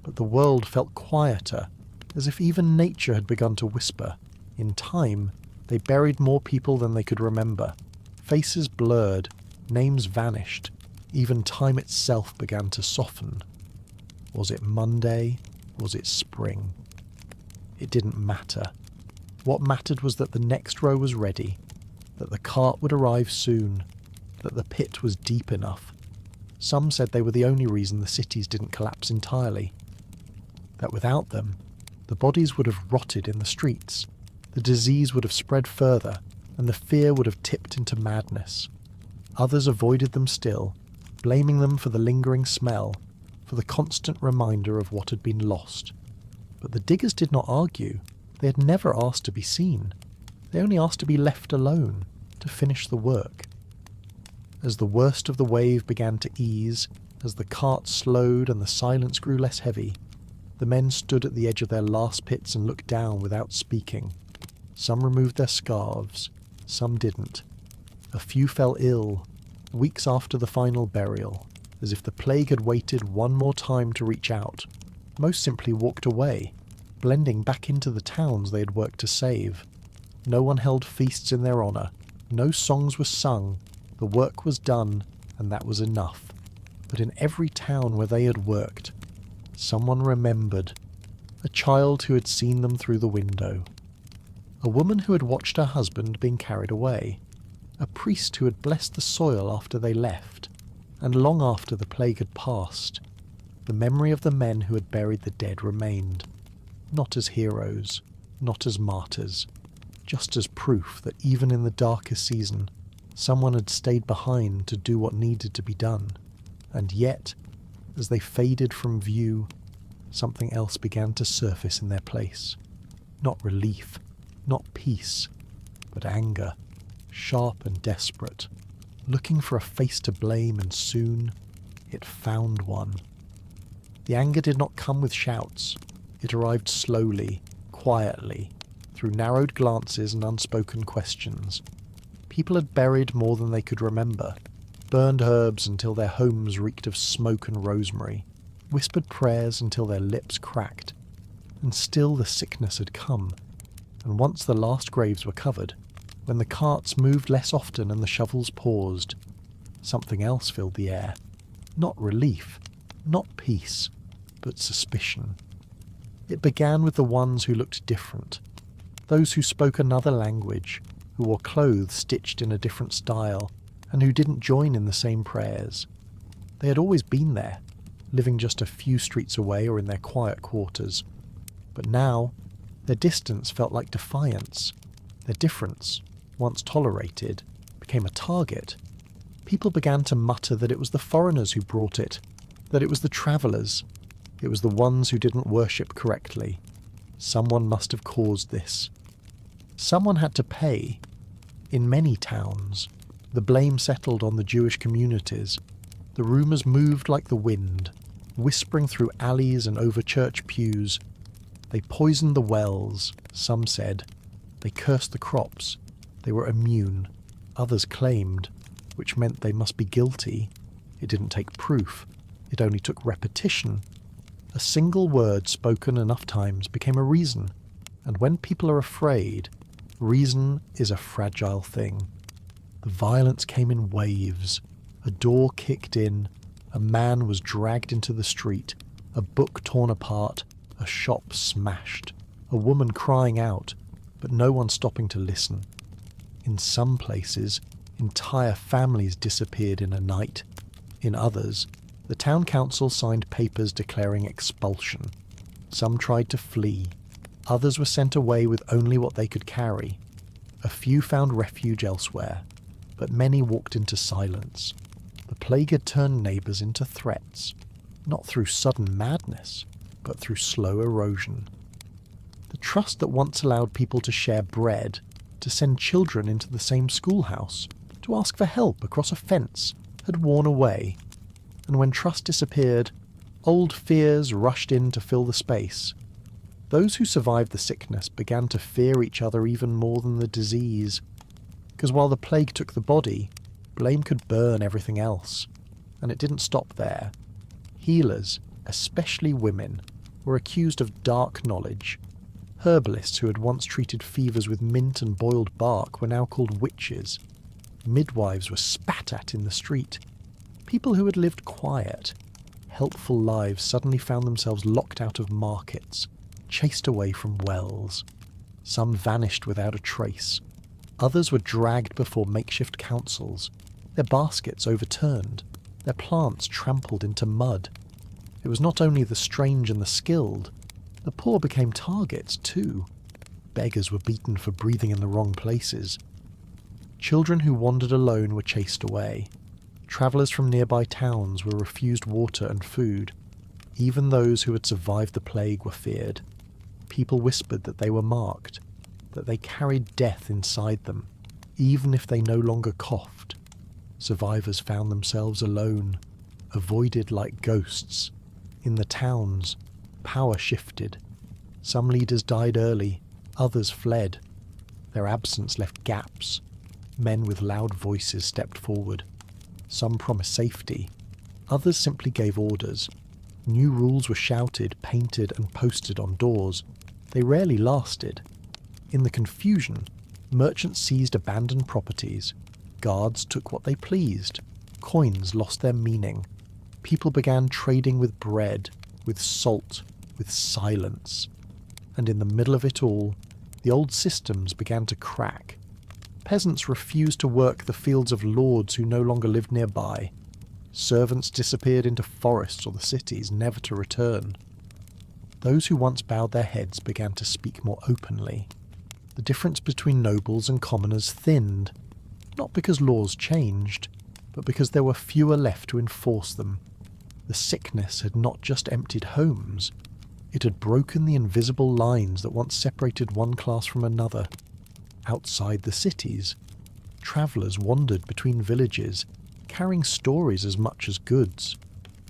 but the world felt quieter, as if even nature had begun to whisper. In time, they buried more people than they could remember. Faces blurred, names vanished, even time itself began to soften. Was it Monday? Was it spring? It didn't matter. What mattered was that the next row was ready, that the cart would arrive soon, that the pit was deep enough. Some said they were the only reason the cities didn't collapse entirely. That without them, the bodies would have rotted in the streets, the disease would have spread further, and the fear would have tipped into madness. Others avoided them still, blaming them for the lingering smell, for the constant reminder of what had been lost. But the diggers did not argue. They had never asked to be seen. They only asked to be left alone, to finish the work. As the worst of the wave began to ease, as the cart slowed and the silence grew less heavy, the men stood at the edge of their last pits and looked down without speaking. Some removed their scarves, some didn't. A few fell ill, weeks after the final burial, as if the plague had waited one more time to reach out. Most simply walked away, blending back into the towns they had worked to save. No one held feasts in their honour. No songs were sung. The work was done, and that was enough. But in every town where they had worked, someone remembered. A child who had seen them through the window. A woman who had watched her husband being carried away. A priest who had blessed the soil after they left, and long after the plague had passed. The memory of the men who had buried the dead remained, not as heroes, not as martyrs, just as proof that even in the darkest season, someone had stayed behind to do what needed to be done. And yet, as they faded from view, something else began to surface in their place. Not relief, not peace, but anger, sharp and desperate, looking for a face to blame, and soon it found one. The anger did not come with shouts. It arrived slowly, quietly, through narrowed glances and unspoken questions. People had buried more than they could remember, burned herbs until their homes reeked of smoke and rosemary, whispered prayers until their lips cracked. And still the sickness had come, and once the last graves were covered, when the carts moved less often and the shovels paused, something else filled the air. Not relief, not peace, but suspicion. It began with the ones who looked different, those who spoke another language, who wore clothes stitched in a different style, and who didn't join in the same prayers. They had always been there, living just a few streets away or in their quiet quarters. But now, their distance felt like defiance. Their difference, once tolerated, became a target. People began to mutter that it was the foreigners who brought it, that it was the travellers, it was the ones who didn't worship correctly. Someone must have caused this. Someone had to pay. In many towns, the blame settled on the Jewish communities. The rumours moved like the wind, whispering through alleys and over church pews. They poisoned the wells, some said. They cursed the crops. They were immune. Others claimed, which meant they must be guilty. It didn't take proof. It only took repetition. A single word spoken enough times became a reason. And when people are afraid, reason is a fragile thing. The violence came in waves. A door kicked in. A man was dragged into the street. A book torn apart. A shop smashed. A woman crying out, but no one stopping to listen. In some places, entire families disappeared in a night. In others, the town council signed papers declaring expulsion. Some tried to flee. Others were sent away with only what they could carry. A few found refuge elsewhere, but many walked into silence. The plague had turned neighbours into threats, not through sudden madness, but through slow erosion. The trust that once allowed people to share bread, to send children into the same schoolhouse, to ask for help across a fence, had worn away. And when trust disappeared, old fears rushed in to fill the space. Those who survived the sickness began to fear each other even more than the disease. Because while the plague took the body, blame could burn everything else. And it didn't stop there. Healers, especially women, were accused of dark knowledge. Herbalists who had once treated fevers with mint and boiled bark were now called witches. Midwives were spat at in the street. People who had lived quiet, helpful lives suddenly found themselves locked out of markets, chased away from wells. Some vanished without a trace. Others were dragged before makeshift councils, their baskets overturned, their plants trampled into mud. It was not only the strange and the skilled. The poor became targets too. Beggars were beaten for breathing in the wrong places. Children who wandered alone were chased away. Travellers from nearby towns were refused water and food. Even those who had survived the plague were feared. People whispered that they were marked, that they carried death inside them, even if they no longer coughed. Survivors found themselves alone, avoided like ghosts. In the towns, power shifted. Some leaders died early, others fled. Their absence left gaps. Men with loud voices stepped forward. Some promised safety. Others simply gave orders. New rules were shouted, painted, and posted on doors. They rarely lasted. In the confusion, merchants seized abandoned properties. Guards took what they pleased. Coins lost their meaning. People began trading with bread, with salt, with silence. And in the middle of it all, the old systems began to crack. Peasants refused to work the fields of lords who no longer lived nearby. Servants disappeared into forests or the cities, never to return. Those who once bowed their heads began to speak more openly. The difference between nobles and commoners thinned, not because laws changed, but because there were fewer left to enforce them. The sickness had not just emptied homes, it had broken the invisible lines that once separated one class from another. Outside the cities, Travellers wandered between villages, carrying stories as much as goods.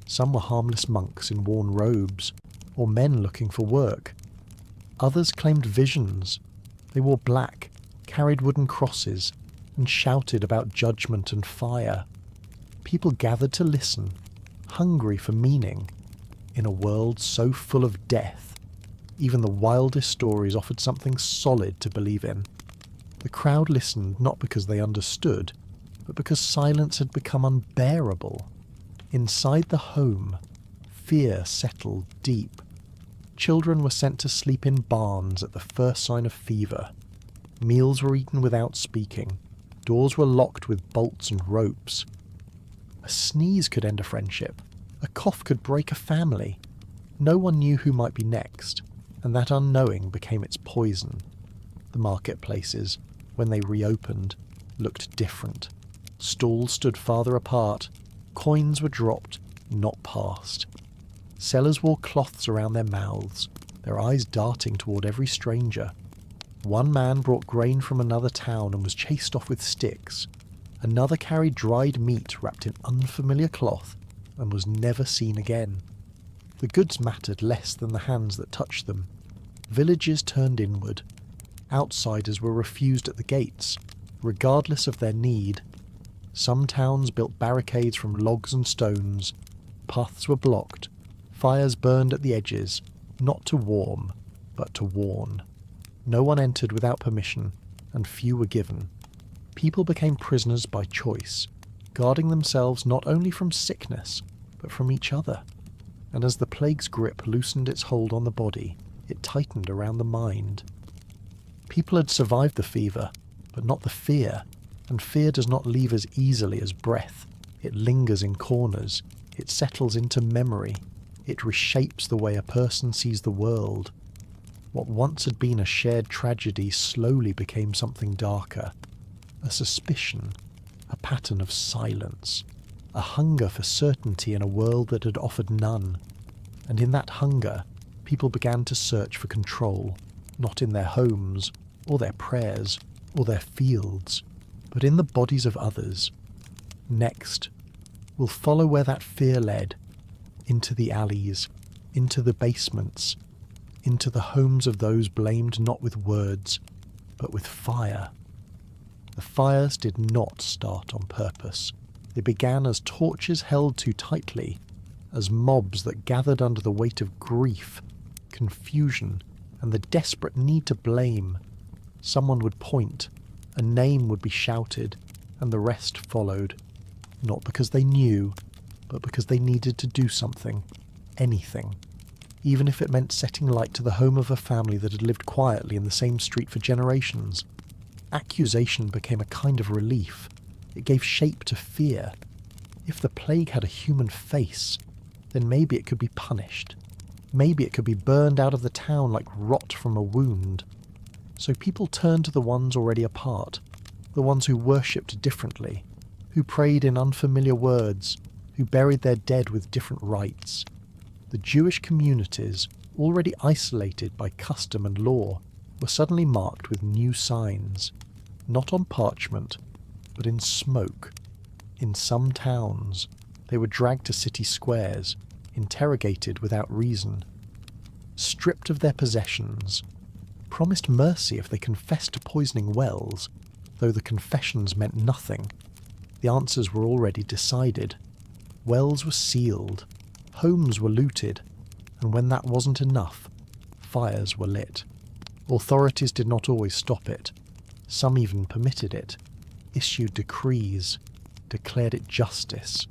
Some were harmless monks in worn robes, or men looking for work. Others claimed visions. They wore black, carried wooden crosses, and shouted about judgment and fire. People gathered to listen, hungry for meaning. In a world so full of death, even the wildest stories offered something solid to believe in. The crowd listened not because they understood, but because silence had become unbearable. Inside the home, fear settled deep. Children were sent to sleep in barns at the first sign of fever. Meals were eaten without speaking. Doors were locked with bolts and ropes. A sneeze could end a friendship. A cough could break a family. No one knew who might be next, and that unknowing became its poison. The marketplaces, when they reopened, looked different. Stalls stood farther apart. Coins were dropped, not passed. Sellers wore cloths around their mouths, their eyes darting toward every stranger. One man brought grain from another town and was chased off with sticks. Another carried dried meat wrapped in unfamiliar cloth and was never seen again. The goods mattered less than the hands that touched them. Villages turned inward. Outsiders were refused at the gates, regardless of their need. Some towns built barricades from logs and stones. Paths were blocked. Fires burned at the edges, not to warm, but to warn. No one entered without permission, and few were given. People became prisoners by choice, guarding themselves not only from sickness, but from each other. And as the plague's grip loosened its hold on the body, it tightened around the mind. People had survived the fever, but not the fear, and fear does not leave as easily as breath. It lingers in corners. It settles into memory. It reshapes the way a person sees the world. What once had been a shared tragedy slowly became something darker. A suspicion, a pattern of silence, a hunger for certainty in a world that had offered none. And in that hunger, people began to search for control, not in their homes, or their prayers, or their fields, but in the bodies of others. Next, we'll follow where that fear led, into the alleys, into the basements, into the homes of those blamed not with words, but with fire. The fires did not start on purpose. They began as torches held too tightly, as mobs that gathered under the weight of grief, confusion, and the desperate need to blame. Someone would point, a name would be shouted, and the rest followed, not because they knew, but because they needed to do something, anything, even if it meant setting light to the home of a family that had lived quietly in the same street for generations. Accusation became a kind of relief. It gave shape to fear. If the plague had a human face, then maybe it could be punished. Maybe it could be burned out of the town like rot from a wound. So people turned to the ones already apart, the ones who worshipped differently, who prayed in unfamiliar words, who buried their dead with different rites. The Jewish communities, already isolated by custom and law, were suddenly marked with new signs, not on parchment, but in smoke. In some towns, they were dragged to city squares, interrogated without reason, stripped of their possessions, promised mercy if they confessed to poisoning wells, though the confessions meant nothing. The answers were already decided. Wells were sealed, homes were looted, and when that wasn't enough, fires were lit. Authorities did not always stop it. Some even permitted it, issued decrees, declared it justice,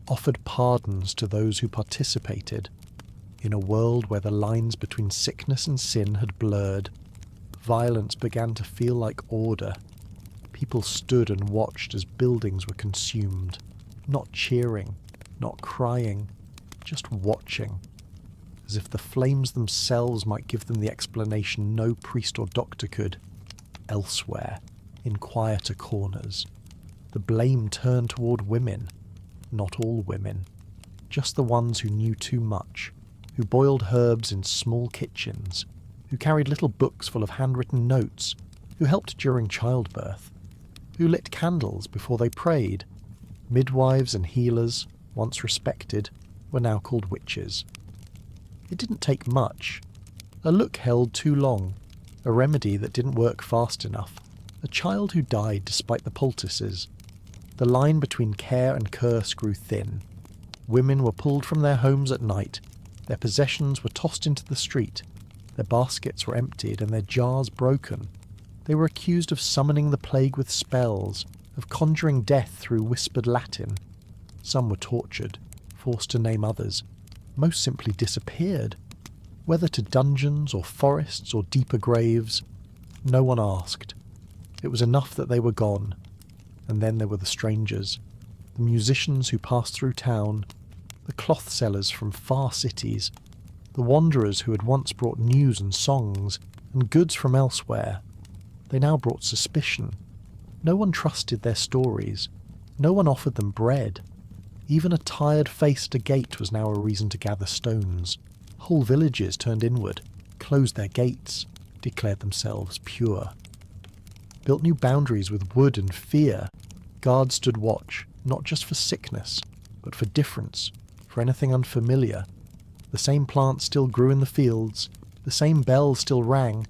offered pardons to those who participated. In a world where the lines between sickness and sin had blurred, violence began to feel like order. People stood and watched as buildings were consumed, not cheering, not crying, just watching, as if the flames themselves might give them the explanation no priest or doctor could. Elsewhere, in quieter corners, the blame turned toward women. Not all women, just the ones who knew too much, who boiled herbs in small kitchens, who carried little books full of handwritten notes, who helped during childbirth. who lit candles before they prayed. Midwives and healers, once respected, were now called witches. It didn't take much. A look held too long, a remedy that didn't work fast enough, a child who died despite the poultices. The line between care and curse grew thin. Women were pulled from their homes at night, their possessions were tossed into the street, their baskets were emptied and their jars broken. They were accused of summoning the plague with spells, of conjuring death through whispered Latin. Some were tortured, forced to name others, most simply disappeared. Whether to dungeons or forests or deeper graves, no one asked. It was enough that they were gone. And then there were the strangers, the musicians who passed through town, the cloth sellers from far cities, the wanderers who had once brought news and songs and goods from elsewhere. They now brought suspicion. No one trusted their stories. No one offered them bread. Even a tired face at a gate was now a reason to gather stones. Whole villages turned inward, closed their gates, declared themselves pure. Built new boundaries with wood and fear. Guards stood watch, not just for sickness, but for difference, for anything unfamiliar. The same plants still grew in the fields, the same bells still rang,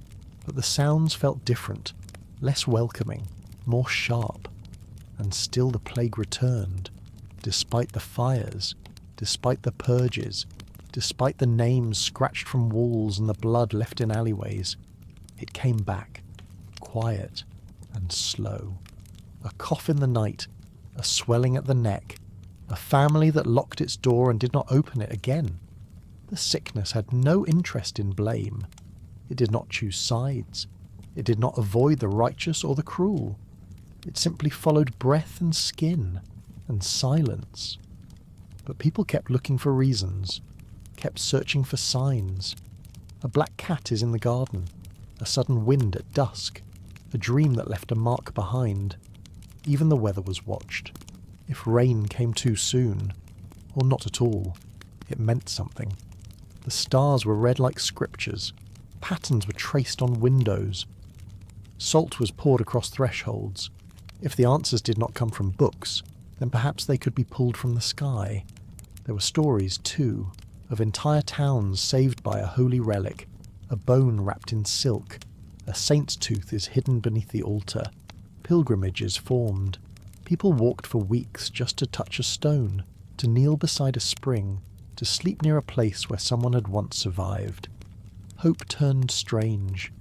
but the sounds felt different, less welcoming, more sharp. And still the plague returned, despite the fires, despite the purges, despite the names scratched from walls and the blood left in alleyways. It came back, quiet and slow. A cough in the night, a swelling at the neck, a family that locked its door and did not open it again. The sickness had no interest in blame. It did not choose sides. It did not avoid the righteous or the cruel. It simply followed breath and skin and silence. But people kept looking for reasons, kept searching for signs. A black cat is in the garden, a sudden wind at dusk, a dream that left a mark behind. Even the weather was watched. If rain came too soon, or not at all, it meant something. The stars were read like scriptures. Patterns were traced on windows. Salt was poured across thresholds. If the answers did not come from books, then perhaps they could be pulled from the sky. There were stories, too, of entire towns saved by a holy relic, a bone wrapped in silk. A saint's tooth is hidden beneath the altar. Pilgrimages formed. People walked for weeks just to touch a stone, to kneel beside a spring, to sleep near a place where someone had once survived. Hope turned strange,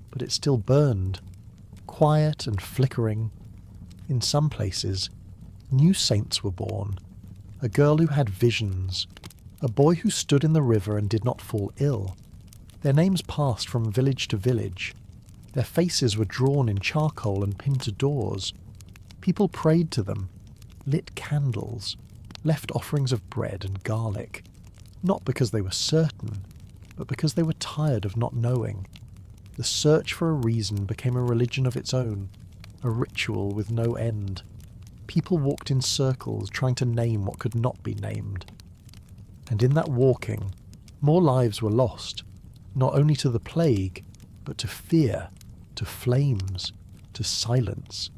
but it still burned, quiet and flickering. In some places, new saints were born. A girl who had visions, a boy who stood in the river and did not fall ill. Their names passed from village to village. Their faces were drawn in charcoal and pinned to doors. People prayed to them, lit candles, left offerings of bread and garlic, not because they were certain, but because they were tired of not knowing. The search for a reason became a religion of its own, a ritual with no end. People walked in circles trying to name what could not be named. And in that walking, more lives were lost, not only to the plague, but to fear, to flames, to silence.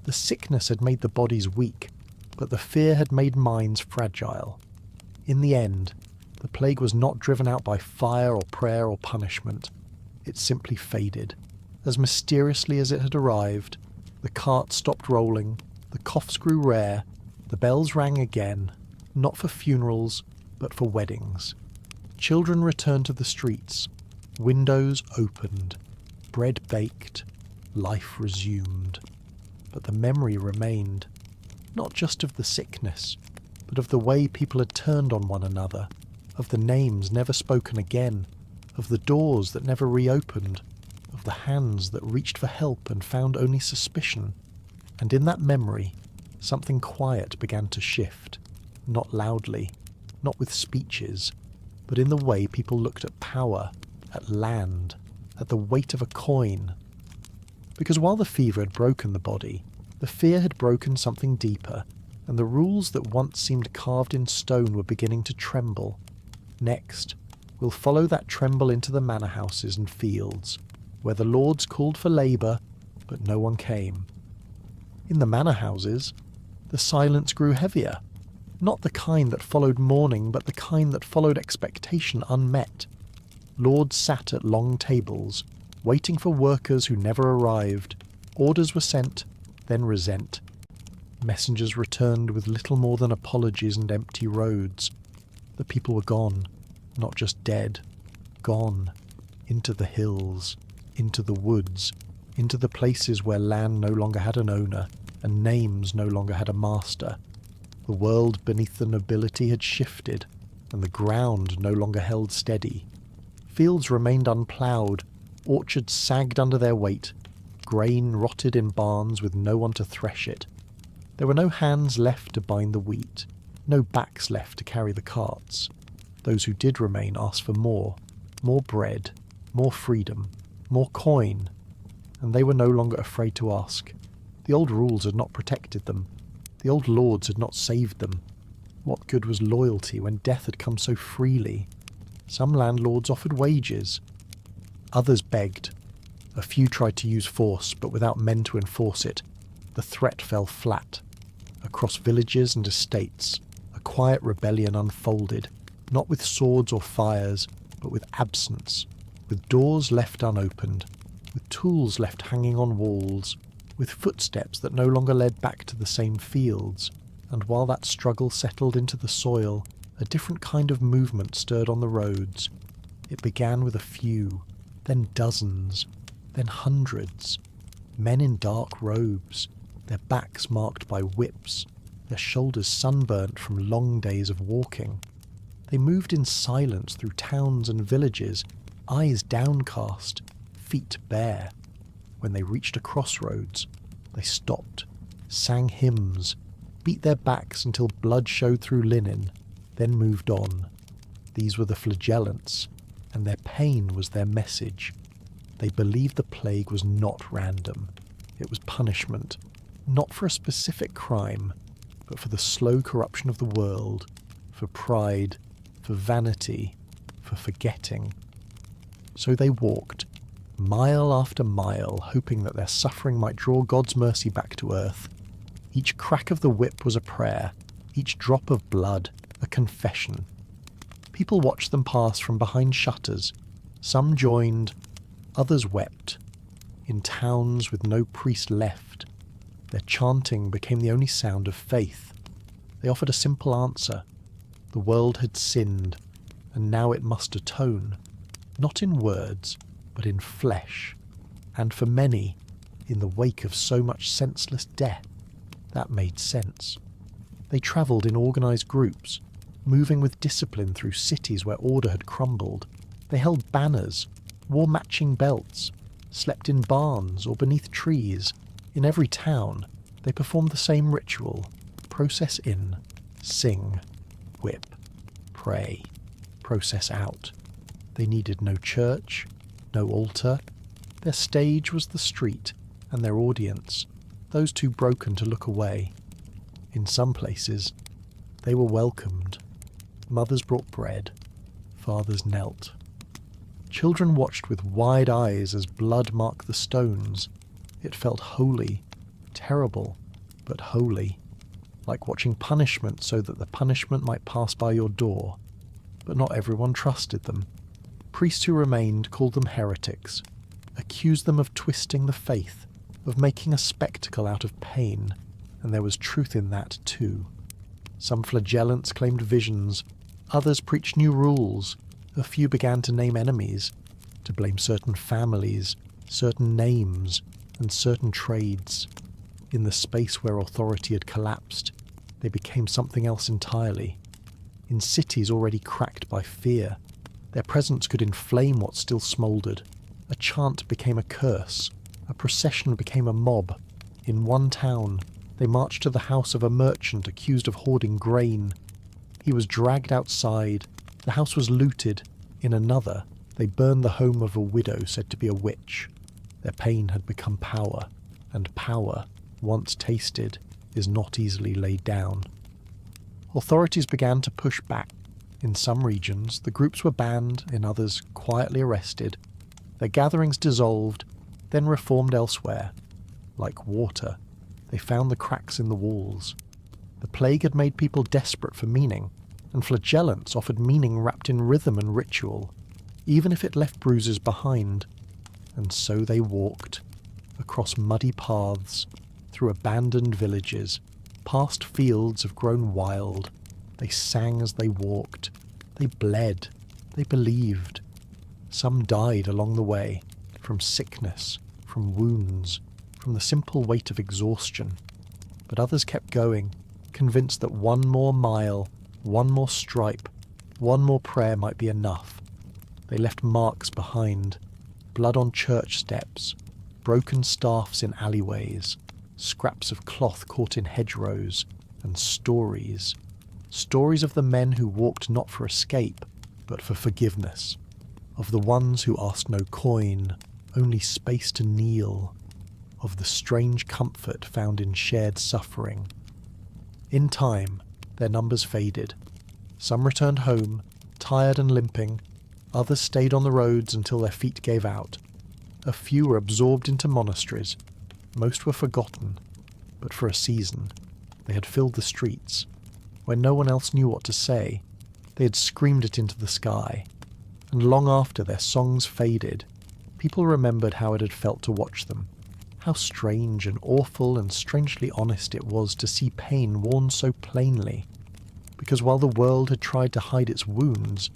The sickness had made the bodies weak, but the fear had made minds fragile. In the end, the plague was not driven out by fire or prayer or punishment. It simply faded. As mysteriously as it had arrived, the cart stopped rolling, the coughs grew rare, the bells rang again, not for funerals, but for weddings. Children returned to the streets, windows opened, bread baked, life resumed. But the memory remained, not just of the sickness, but of the way people had turned on one another, of the names never spoken again, of the doors that never reopened, of the hands that reached for help and found only suspicion. And in that memory, something quiet began to shift, not loudly, not with speeches, but in the way people looked at power, at land, at the weight of a coin. Because while the fever had broken the body, the fear had broken something deeper, and the rules that once seemed carved in stone were beginning to tremble. Next, we'll follow that tremble into the manor houses and fields, where the lords called for labour, but no one came. In the manor houses, the silence grew heavier. Not the kind that followed mourning, but the kind that followed expectation unmet. Lords sat at long tables, waiting for workers who never arrived. Orders were sent, then resent. Messengers returned with little more than apologies and empty roads. The people were gone, not just dead. Gone. Into the hills, into the woods, into the places where land no longer had an owner, and names no longer had a master. The world beneath the nobility had shifted, and the ground no longer held steady. Fields remained unploughed, orchards sagged under their weight, grain rotted in barns with no one to thresh it. There were no hands left to bind the wheat, no backs left to carry the carts. Those who did remain asked for more bread, more freedom, more coin, and they were no longer afraid to ask. The old rules had not protected them. The old lords had not saved them. What good was loyalty when death had come so freely? Some landlords offered wages. Others begged. A few tried to use force, but without men to enforce it. The threat fell flat. Across villages and estates, a quiet rebellion unfolded, not with swords or fires, but with absence, with doors left unopened, with tools left hanging on walls, with footsteps that no longer led back to the same fields. And while that struggle settled into the soil, a different kind of movement stirred on the roads. It began with a few, then dozens, then hundreds. Men in dark robes, their backs marked by whips, their shoulders sunburnt from long days of walking. They moved in silence through towns and villages, eyes downcast, feet bare. When they reached a crossroads, they stopped, sang hymns, beat their backs until blood showed through linen, then moved on. These were the flagellants, and their pain was their message. They believed the plague was not random. It was punishment, not for a specific crime, but for the slow corruption of the world, for pride, for vanity, for forgetting. So they walked, mile after mile, hoping that their suffering might draw God's mercy back to earth. Each crack of the whip was a prayer, each drop of blood a confession. People watched them pass from behind shutters. Some joined, others wept. In towns with no priest left, their chanting became the only sound of faith. They offered a simple answer. The world had sinned, and now it must atone, not in words, but in flesh, and for many, in the wake of so much senseless death. That made sense. They travelled in organised groups, moving with discipline through cities where order had crumbled. They held banners, wore matching belts, slept in barns or beneath trees. In every town, they performed the same ritual: process in, sing, whip, pray, process out. They needed no church, no altar. Their stage was the street, and their audience, those too broken to look away. In some places, they were welcomed. Mothers brought bread, fathers knelt. Children watched with wide eyes as blood marked the stones. It felt holy, terrible, but holy, like watching punishment so that the punishment might pass by your door. But not everyone trusted them. Priests who remained called them heretics, accused them of twisting the faith, of making a spectacle out of pain, and there was truth in that too. Some flagellants claimed visions, others preached new rules, a few began to name enemies, to blame certain families, certain names, and certain trades. In the space where authority had collapsed, they became something else entirely. In cities already cracked by fear, their presence could inflame what still smouldered. A chant became a curse, a procession became a mob. In one town, they marched to the house of a merchant accused of hoarding grain. He was dragged outside, the house was looted. In another, they burned the home of a widow said to be a witch. Their pain had become power, and power, once tasted, is not easily laid down. Authorities began to push back. In some regions, the groups were banned, in others, quietly arrested. Their gatherings dissolved, then reformed elsewhere. Like water, They found the cracks in the walls. The plague had made people desperate for meaning, and flagellants offered meaning wrapped in rhythm and ritual, even if it left bruises behind. And so they walked, across muddy paths, through abandoned villages, past fields have grown wild. They sang as they walked. They bled. They believed. Some died along the way, from sickness, from wounds, from the simple weight of exhaustion. But others kept going, convinced that one more mile, one more stripe, one more prayer might be enough. They left marks behind, blood on church steps, broken staffs in alleyways, scraps of cloth caught in hedgerows, and stories. Stories of the men who walked not for escape, but for forgiveness. Of the ones who asked no coin, only space to kneel. Of the strange comfort found in shared suffering. In time, their numbers faded. Some returned home, tired and limping. Others stayed on the roads until their feet gave out. A few were absorbed into monasteries. Most were forgotten, but for a season. They had filled the streets. When no one else knew what to say, they had screamed it into the sky. And long after their songs faded, people remembered how it had felt to watch them. How strange and awful and strangely honest it was to see pain worn so plainly. Because while the world had tried to hide its wounds,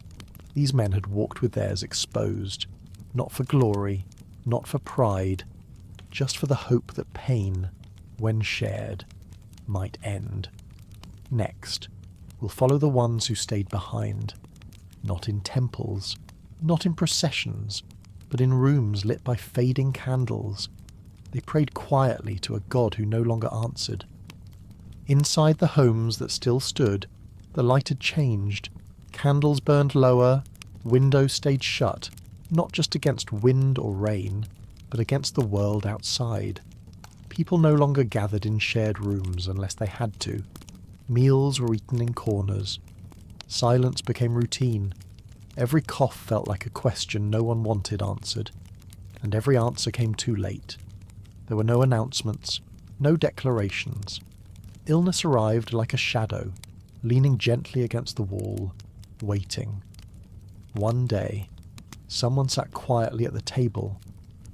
these men had walked with theirs exposed, not for glory, not for pride, just for the hope that pain, when shared, might end. Next, we'll follow the ones who stayed behind, not in temples, not in processions, but in rooms lit by fading candles. They prayed quietly to a God who no longer answered. Inside the homes that still stood, the light had changed. Candles burned lower, windows stayed shut, not just against wind or rain, but against the world outside. People no longer gathered in shared rooms unless they had to. Meals were eaten in corners. Silence became routine. Every cough felt like a question no one wanted answered, and every answer came too late. There were no announcements, no declarations. Illness arrived like a shadow, leaning gently against the wall, waiting. One day, someone sat quietly at the table.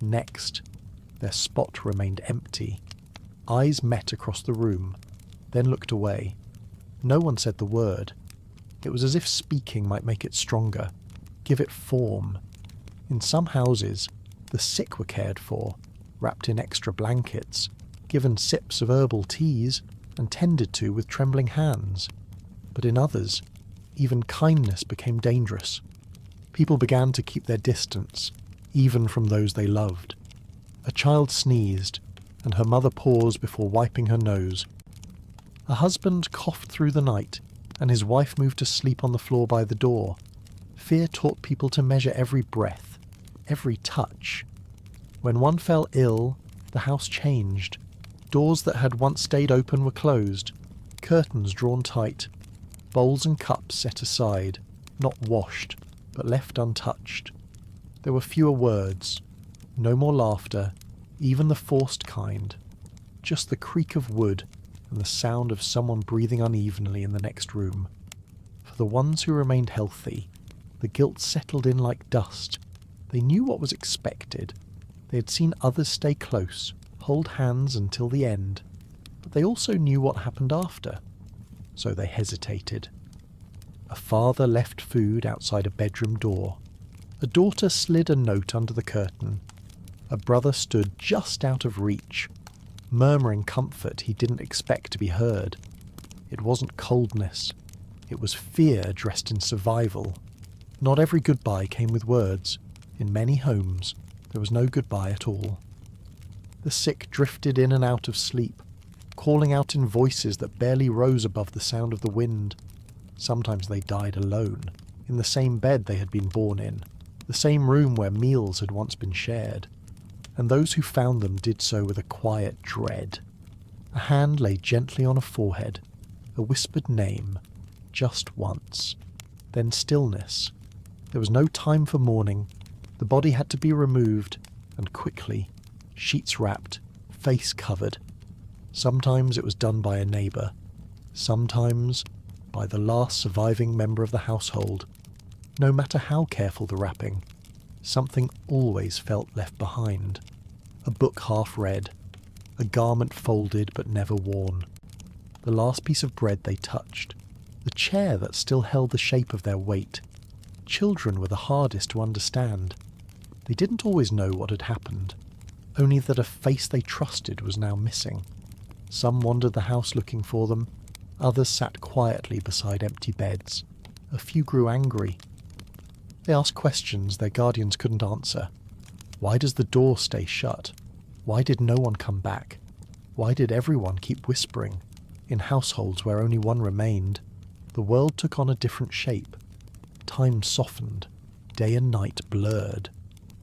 Next, their spot remained empty. Eyes met across the room, then looked away. No one said the word. It was as if speaking might make it stronger, give it form. In some houses, the sick were cared for, wrapped in extra blankets, given sips of herbal teas, and tended to with trembling hands. But in others, even kindness became dangerous. People began to keep their distance, even from those they loved. A child sneezed, and her mother paused before wiping her nose. A husband coughed through the night, and his wife moved to sleep on the floor by the door. Fear taught people to measure every breath, every touch. When one fell ill, the house changed. Doors that had once stayed open were closed, curtains drawn tight, bowls and cups set aside, not washed, but left untouched. There were fewer words, no more laughter, even the forced kind, just the creak of wood and the sound of someone breathing unevenly in the next room. For the ones who remained healthy, the guilt settled in like dust. They knew what was expected. They had seen others stay close, hold hands until the end, but they also knew what happened after. So they hesitated. A father left food outside a bedroom door. A daughter slid a note under the curtain. A brother stood just out of reach, murmuring comfort he didn't expect to be heard. It wasn't coldness. It was fear dressed in survival. Not every goodbye came with words. In many homes, there was no goodbye at all. The sick drifted in and out of sleep, calling out in voices that barely rose above the sound of the wind. Sometimes they died alone, in the same bed they had been born in, the same room where meals had once been shared. And those who found them did so with a quiet dread. A hand lay gently on a forehead, a whispered name, just once. Then stillness. There was no time for mourning. The body had to be removed, and quickly, sheets wrapped, face covered. Sometimes it was done by a neighbour, sometimes by the last surviving member of the household. No matter how careful the wrapping, something always felt left behind. A book half read, a garment folded but never worn, the last piece of bread they touched, the chair that still held the shape of their weight. Children were the hardest to understand. They didn't always know what had happened, only that a face they trusted was now missing. Some wandered the house looking for them, others sat quietly beside empty beds. A few grew angry. They asked questions their guardians couldn't answer. Why does the door stay shut? Why did no one come back? Why did everyone keep whispering? In households where only one remained, the world took on a different shape. Time softened, day and night blurred.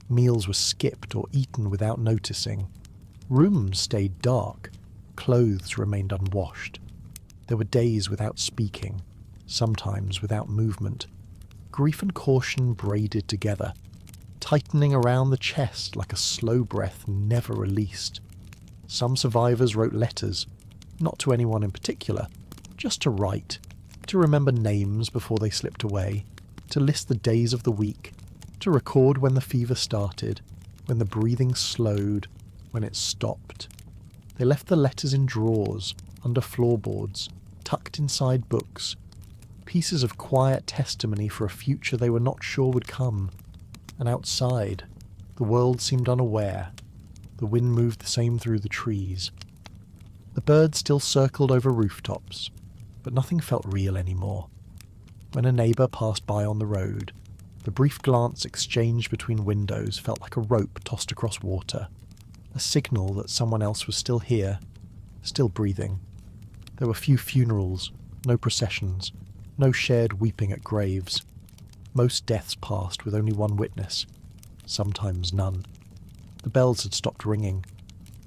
Meals were skipped or eaten without noticing. Rooms stayed dark, clothes remained unwashed. There were days without speaking, sometimes without movement. Grief and caution braided together, tightening around the chest like a slow breath never released. Some survivors wrote letters, not to anyone in particular, just to write, to remember names before they slipped away, to list the days of the week, to record when the fever started, when the breathing slowed, when it stopped. They left the letters in drawers, under floorboards, tucked inside books, pieces of quiet testimony for a future they were not sure would come. And outside, the world seemed unaware. The wind moved the same through the trees. The birds still circled over rooftops, but nothing felt real anymore. When a neighbour passed by on the road, the brief glance exchanged between windows felt like a rope tossed across water, a signal that someone else was still here, still breathing. There were few funerals, no processions, no shared weeping at graves. Most deaths passed with only one witness, sometimes none. The bells had stopped ringing.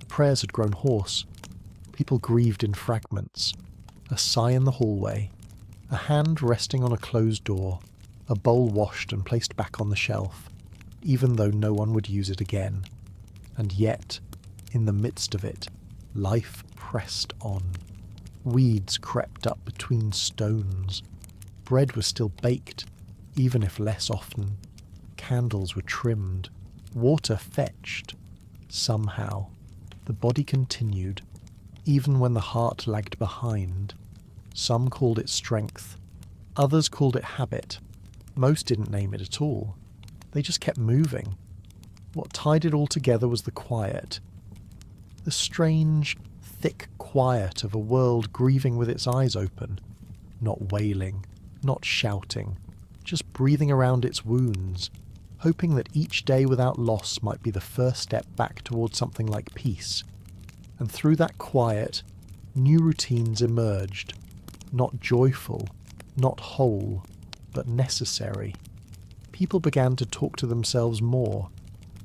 The prayers had grown hoarse. People grieved in fragments. A sigh in the hallway, a hand resting on a closed door, a bowl washed and placed back on the shelf, even though no one would use it again. And yet, in the midst of it, life pressed on. Weeds crept up between stones. Bread was still baked, even if less often. Candles were trimmed. Water fetched. Somehow, the body continued, even when the heart lagged behind. Some called it strength. Others called it habit. Most didn't name it at all. They just kept moving. What tied it all together was the quiet. The strange, thick quiet of a world grieving with its eyes open. Not wailing, not shouting, just breathing around its wounds, hoping that each day without loss might be the first step back towards something like peace. And through that quiet, new routines emerged. Not joyful, not whole, but necessary. People began to talk to themselves more,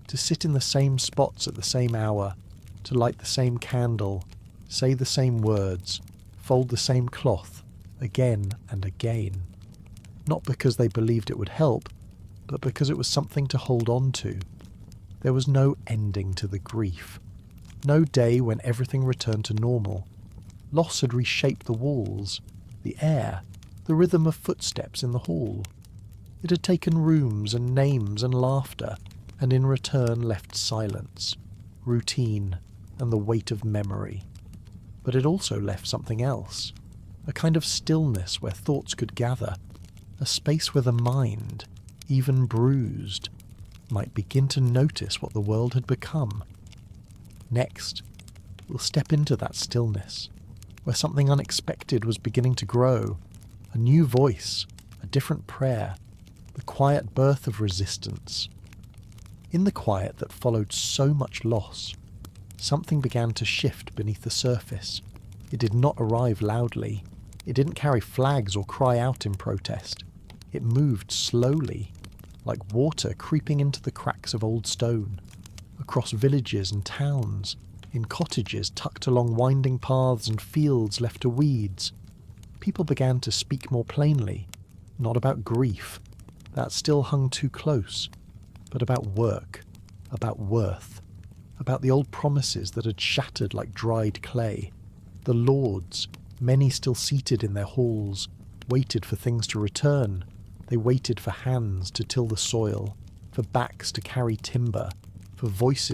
to sit in the same spots at the same hour, to light the same candle, say the same words, fold the same cloth, again and again. Not because they believed it would help, but because it was something to hold on to. There was no ending to the grief. No day when everything returned to normal. Loss had reshaped the walls, the air, the rhythm of footsteps in the hall. It had taken rooms and names and laughter, and in return left silence, routine, and the weight of memory. But it also left something else, a kind of stillness where thoughts could gather, a space where the mind, even bruised, might begin to notice what the world had become. Next, we'll step into that stillness, where something unexpected was beginning to grow, a new voice, a different prayer, the quiet birth of resistance. In the quiet that followed so much loss, something began to shift beneath the surface. It did not arrive loudly. It didn't carry flags or cry out in protest. It moved slowly, like water creeping into the cracks of old stone, across villages and towns, in cottages tucked along winding paths and fields left to weeds. People began to speak more plainly, not about grief, that still hung too close, but about work, about worth, about the old promises that had shattered like dried clay. The lords, many still seated in their halls, waited for things to return. They waited for hands to till the soil, for backs to carry timber, for voices